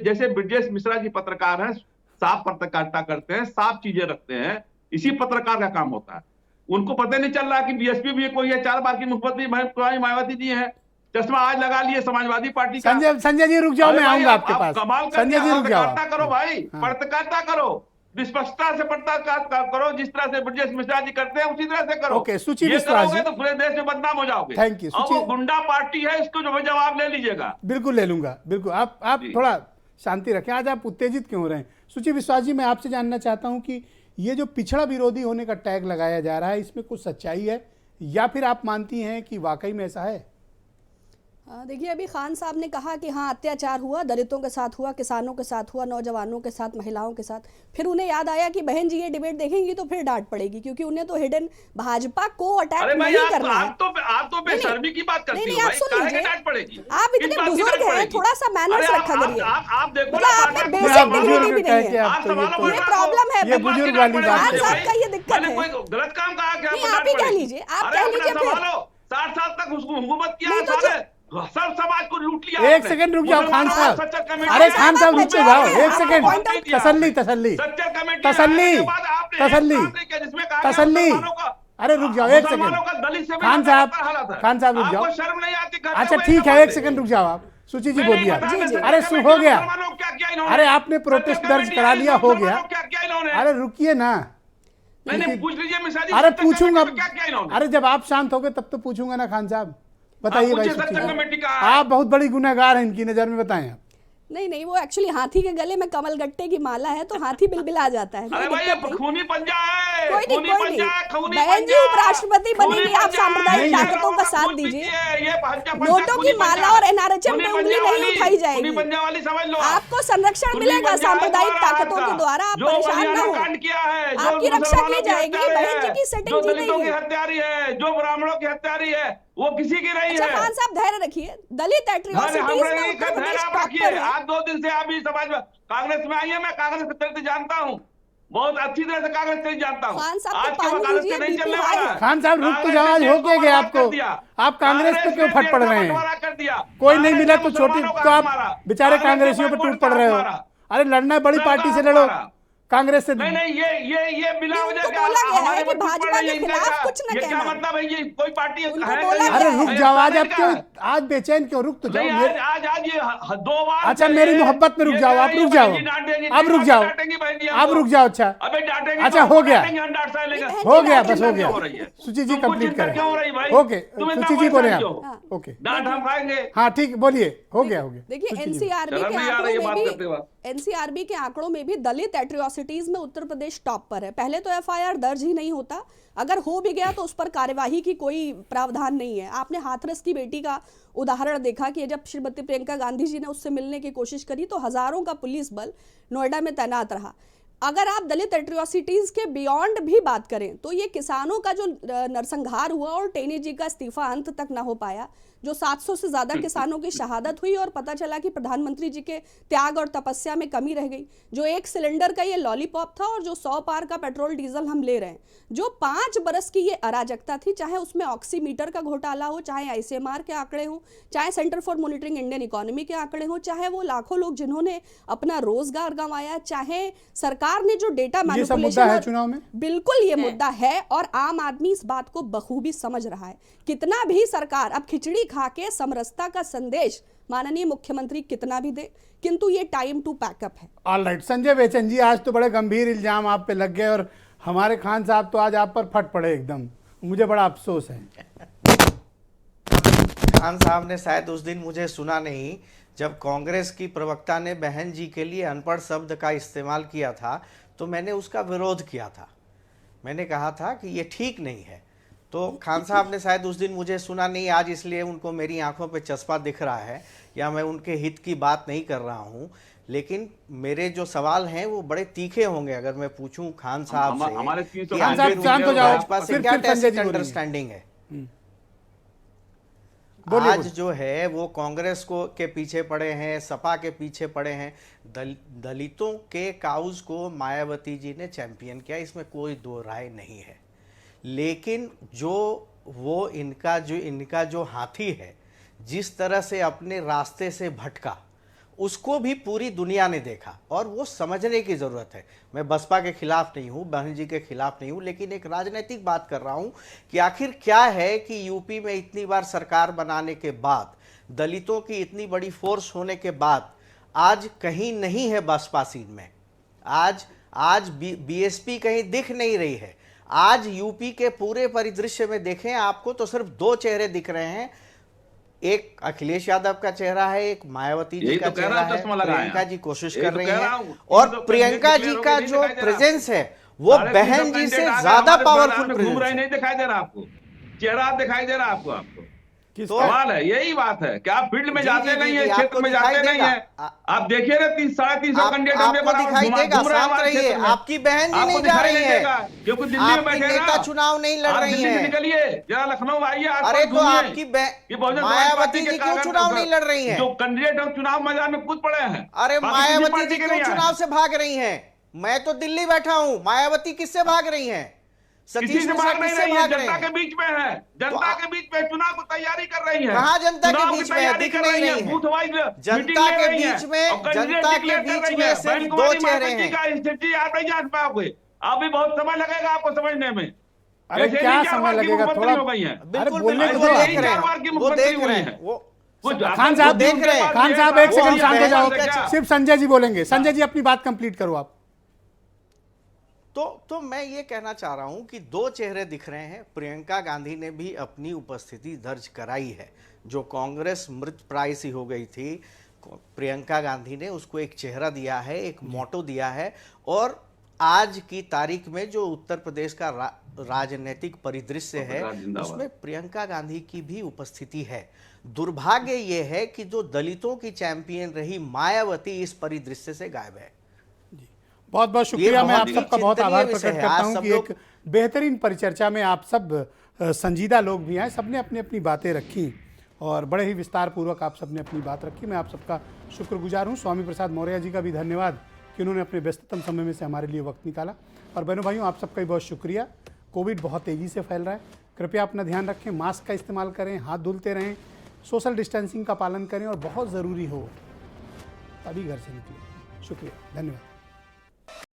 Speaker 7: जैसे ब्रजेश मिश्रा जी पत्रकार हैं, साफ पत्रकारिता करते हैं, साफ चीजें रखते हैं, इसी पत्रकार का काम होता है। उनको पता नहीं चल रहा कि BSP भी कोई है, 4 बार की मुख्यमंत्री मायावती जी हैं, चश्मा आज लगा लिए समाजवादी पार्टी का।
Speaker 1: संजय जी रुक जाओ, मैं आऊंगा आपके पास।
Speaker 7: संजय जी रुक जाओ, करो भाई, पत्रकारिता करो, निष्पक्षता से पत्रकारिता करो, जिस तरह से ब्रजेश मिश्रा जी करते हैं उसी तरह से करो।
Speaker 1: ओके, सूची विश्वास जी,
Speaker 7: तो पूरे देश में बदनाम हो जाओगे।
Speaker 1: Thank you.
Speaker 7: वो गुंडा पार्टी है, इसको जो जवाब ले लीजिएगा।
Speaker 1: बिल्कुल ले लूंगा, बिल्कुल। आप थोड़ा शांति रखें, आज आप उत्तेजित क्यों हो रहे हैं? सुची विश्वास जी, मैं आपसे जानना चाहता हूं कि ये जो पिछड़ा विरोधी होने का टैग लगाया जा रहा है, इसमें कुछ सच्चाई है या फिर आप मानती हैं कि वाकई में ऐसा है?
Speaker 8: देखिए, अभी खान साहब ने कहा कि हाँ अत्याचार हुआ, दलितों के साथ हुआ, किसानों के साथ हुआ, नौजवानों के साथ, महिलाओं के साथ। फिर उन्हें याद आया कि बहन जी ये डिबेट देखेंगी तो फिर डांट पड़ेगी, क्योंकि उन्हें तो हिडन भाजपा को अटैक नहीं करना है।
Speaker 7: आप तो बेशर्मी की बात करती
Speaker 8: हो, आप सुन लीजिए, आप इतने बुजुर्ग हैं, थोड़ा सा मैनर्स रखा करिए।
Speaker 7: आप देखो,
Speaker 8: आपने बेसिक डिग्निटी भी नहीं है, ये प्रॉब्लम है,
Speaker 1: ये बुजुर्ग वाली बात है।
Speaker 8: आपका ये दिक्कत है,
Speaker 7: गलत काम कहा क्या?
Speaker 8: आप ही कह लीजिए, आप कह लीजिए।
Speaker 7: 60 साल तक हुकूमत किया, सब समाज को लूट लिया।
Speaker 1: एक सेकंड रुक जाओ खान साहब। अरे खान साहब रुक जाओ, एक सेकंड। तसल्ली। अरे रुक जाओ एक सेकंड। खान साहब रुक जाओ।
Speaker 7: शर्म नहीं आती?
Speaker 1: अच्छा ठीक है, एक सेकंड रुक जाओ आप। सुची जी बोलिए। अरे हो गया, अरे आपने प्रोटेस्ट दर्ज करा लिया, हो गया। अरे रुकिए ना,
Speaker 11: पूछ लीजिए मिश्रा जी।
Speaker 1: अरे पूछूंगा,
Speaker 11: क्या किया इन्होंने?
Speaker 1: अरे जब आप शांत हो गए तब तो पूछूंगा ना खान साहब। बताइए भाई सुची जी,
Speaker 11: कमेटी का है।
Speaker 1: आप बहुत बड़ी गुनहगार हैं इनकी नजर में, बताएं आप।
Speaker 8: नहीं, वो एक्चुअली हाथी के गले में कमल गट्टे की माला है, तो हाथी बिलबिला जाता है।
Speaker 11: अरे भाई ये खूनी पंजा है,
Speaker 8: कोई
Speaker 11: खूनी पंजा है, खूनी
Speaker 8: बहन जी
Speaker 11: पंजा।
Speaker 8: उपराष्ट्रपति बनेंगी, आप सांप्रदायिक ताकतों का साथ दीजिए। नोटों की माला और एनआरएचएम पे उंगली नहीं उठाई जाएगी।
Speaker 11: पंजा वाली समझ लो,
Speaker 8: आपको संरक्षण मिलेगा सांप्रदायिक ताकतों के द्वारा, आप परेशान न हो, आपकी रक्षा की जाएगी। बहन जी की सेटिंग जी नहीं है।
Speaker 11: हत्यारी है, जो ब्राह्मणों की हत्यारी है, वो किसी की नहीं है।
Speaker 8: खान साहब धैर्य रखिए, दलित एट्रोसिटीज में उत्तर प्रदेश टॉप पर है।
Speaker 11: आज 2 दिन से आप भी समाज में कांग्रेस में आई है, मैं कांग्रेस के चलते जानता हूँ, बहुत अच्छी तरह से कांग्रेस से जानता हूँ।
Speaker 8: खान साहब
Speaker 11: आज के कांग्रेस से नहीं चलने वाला।
Speaker 1: खान साहब रुक तो जाओ, आज हो क्या गया आपको? आप कांग्रेस पे क्यों फट पड़ रहे हैं? कोई नहीं मिला तो छोटी, तो आप बेचारे कांग्रेसियों पे टूट पड़ रहे हो। अरे लड़ना है, बड़ी पार्टी से लड़ो, कांग्रेस से
Speaker 11: नहीं, ये बिला वजह
Speaker 8: क्या हमारे
Speaker 11: कि
Speaker 8: भाजपा के खिलाफ कुछ न कहना,
Speaker 11: मतलब है ये कोई पार्टी है?
Speaker 1: अरे रुक जाओ, आज आप क्यों आज बेचैन क्यों? रुक तो जाओ,
Speaker 11: आज ये 2 बार।
Speaker 1: अच्छा मेरी मोहब्बत में रुक जाओ, आप रुक जाओ, अब रुक जाओ, अब रुक जाओ। अच्छा अच्छा हो गया, हो गया, बस हो गया। सुची जी कंप्लीट करें। ओके सुची जी बोले आप। ओके
Speaker 11: डांट हम खाएंगे।
Speaker 1: हाँ ठीक बोलिए, हो गया हो गया।
Speaker 8: देखिए एनसीआरबी के आंकड़ों में भी दलित एट्रोसिटीज में उत्तर प्रदेश टॉप पर है। पहले तो एफआईआर दर्ज ही नहीं होता, अगर हो भी गया तो उस पर कार्यवाही की कोई प्रावधान नहीं है। आपने हाथरस की बेटी का उदाहरण देखा कि जब श्रीमती प्रियंका गांधी जी ने उससे मिलने की कोशिश करी तो हजारों का पुलिस बल नोएडा में तैनात रहा। अगर आप दलित एट्रोसिटीज के बियॉन्ड भी बात करें तो ये किसानों का जो नरसंहार हुआ और टेनी जी का इस्तीफा अंत तक ना हो पाया, जो 700 से ज्यादा किसानों की शहादत हुई और पता चला कि प्रधानमंत्री जी के त्याग और तपस्या में कमी रह गई, जो 1 सिलेंडर का ये लॉलीपॉप था और जो 100 पार का पेट्रोल डीजल हम ले रहे हैं, जो 5 बरस की ये अराजकता थी, चाहे उसमें ऑक्सीमीटर का घोटाला हो, चाहे आईसीएमआर के आंकड़े हो, चाहे centre for monitoring Indian economy के आंकड़े हो, चाहे वो लाखों लोग जिन्होंने अपना रोजगार गंवाया, चाहे सरकार ने जो डेटा मैनिपुलेशन है
Speaker 1: चुनाव में,
Speaker 8: बिल्कुल ये मुद्दा है और आम आदमी इस बात को बखूबी समझ रहा है। कितना भी सरकार अब खिचड़ी खा के समरसता का संदेश माननीय मुख्यमंत्री कितना भी दे, किंतु ये टाइम टू पैकअप है।
Speaker 1: ऑलराइट संजय बेचन जी, आज तो बड़े गंभीर इल्जाम आप पे लग गए और हमारे खान साहब तो आज आप पर फट पड़े एकदम, मुझे बड़ा अफसोस है।
Speaker 9: खान साहब ने शायद उस दिन मुझे सुना नहीं जब कांग्रेस की प्रवक्ता ने बहन जी के लिए अनपढ़ शब्द का इस्तेमाल किया था, तो मैंने उसका विरोध किया था। मैंने कहा था कि ये ठीक नहीं है। तो खान साहब ने शायद उस दिन मुझे सुना नहीं, आज इसलिए उनको मेरी आंखों पे चस्पा दिख रहा है या मैं उनके हित की बात नहीं कर रहा हूं, लेकिन मेरे जो सवाल हैं वो बड़े तीखे होंगे अगर मैं पूछूं खान साहब से
Speaker 11: हमारे
Speaker 9: भाजपा से क्या अंडरस्टैंडिंग है। आज जो है वो कांग्रेस को के पीछे पड़े हैं, सपा के पीछे पड़े हैं, दलितों के काउज को मायावती जी ने चैंपियन किया, इसमें कोई दो राय नहीं है। लेकिन जो वो इनका जो हाथी है, जिस तरह से अपने रास्ते से भटका, उसको भी पूरी दुनिया ने देखा और वो समझने की ज़रूरत है। मैं बसपा के खिलाफ नहीं हूँ, बहन जी के खिलाफ नहीं हूँ, लेकिन एक राजनीतिक बात कर रहा हूँ कि आखिर क्या है कि यूपी में इतनी बार सरकार बनाने के बाद, दलितों की इतनी बड़ी फोर्स होने के बाद आज कहीं नहीं है बसपा सीन में। आज बीएसपी कहीं दिख नहीं रही है। आज यूपी के पूरे परिदृश्य में देखें आपको तो सिर्फ 2 चेहरे दिख रहे हैं, एक अखिलेश यादव का चेहरा है, एक मायावती जी का चेहरा है। प्रियंका जी कोशिश कर रही हैं और प्रियंका जी का जो प्रेजेंस है वो बहन जी से ज्यादा पावरफुल
Speaker 11: घूम रहे, नहीं दिखाई दे रहा आपको, चेहरा दिखाई दे रहा आपको तो सवाल है, यही बात है कि आप फील्ड में जाते नहीं है, क्षेत्र में जाते नहीं है। आप देखिए ना 300-350 कैंडिडेट
Speaker 9: आपको दिखाई देगा, शांत रहिए। आपकी बहन जी नहीं जा रही है,
Speaker 11: क्योंकि दिल्ली में बैठे
Speaker 9: नेता चुनाव नहीं लड़ रही है।
Speaker 11: निकलिए जरा लखनऊ आइए।
Speaker 9: अरे तो आपकी मायावती जी क्यों चुनाव नहीं लड़ रही है?
Speaker 11: जो कैंडिडेट हम चुनाव मैदान में कूद पड़े हैं।
Speaker 9: अरे मायावती जी क्यों चुनाव से भाग रही है? मैं तो दिल्ली बैठा हूँ, मायावती किससे भाग रही है?
Speaker 11: किसी से भाग नहीं रही है, जनता के बीच में है, जनता के बीच में चुनाव की तैयारी कर रही है।
Speaker 9: कहाँ जनता के बीच में दिख नहीं रही है? जनता के बीच में सिर्फ 2 चेहरे हैं।
Speaker 11: स्थिति आप नहीं जान पाओगे, अभी बहुत समय लगेगा आपको समझने में।
Speaker 1: अरे क्या समय लगेगा, थोड़ा
Speaker 11: हो गई है,
Speaker 9: बिल्कुल वो देख रहे हैं,
Speaker 1: खान साहब
Speaker 9: देख रहे हैं।
Speaker 1: खान साहब एक सेकंड शांत हो जाओ, सिर्फ संजय जी बोलेंगे। संजय जी अपनी बात कंप्लीट करो आप।
Speaker 9: तो मैं ये कहना चाह रहा हूं कि दो चेहरे दिख रहे हैं। प्रियंका गांधी ने भी अपनी उपस्थिति दर्ज कराई है। जो कांग्रेस मृत प्राय सी हो गई थी, प्रियंका गांधी ने उसको एक चेहरा दिया है, एक मोटो दिया है। और आज की तारीख में जो उत्तर प्रदेश का राजनीतिक परिदृश्य है, उसमें प्रियंका गांधी की भी उपस्थिति है। दुर्भाग्य ये है कि जो दलितों की चैंपियन रही मायावती इस परिदृश्य से गायब है।
Speaker 1: बहुत बहुत शुक्रिया। मैं आप सबका बहुत आभार प्रकट करता हूं कि एक बेहतरीन परिचर्चा में आप सब संजीदा लोग भी आए, सबने अपनी अपनी बातें रखी और बड़े ही विस्तार पूर्वक आप सबने अपनी बात रखी। मैं आप सबका शुक्रगुजार हूं। स्वामी प्रसाद मौर्य जी का भी धन्यवाद कि उन्होंने अपने व्यस्ततम समय में से हमारे लिए वक्त निकाला। और बहनों भाइयों, आप सबका भी बहुत शुक्रिया। कोविड बहुत तेज़ी से फैल रहा है, कृपया अपना ध्यान रखें, मास्क का इस्तेमाल करें, हाथ धुलते रहें, सोशल डिस्टेंसिंग का पालन करें और बहुत ज़रूरी हो तभी घर से निकलें। शुक्रिया, धन्यवाद।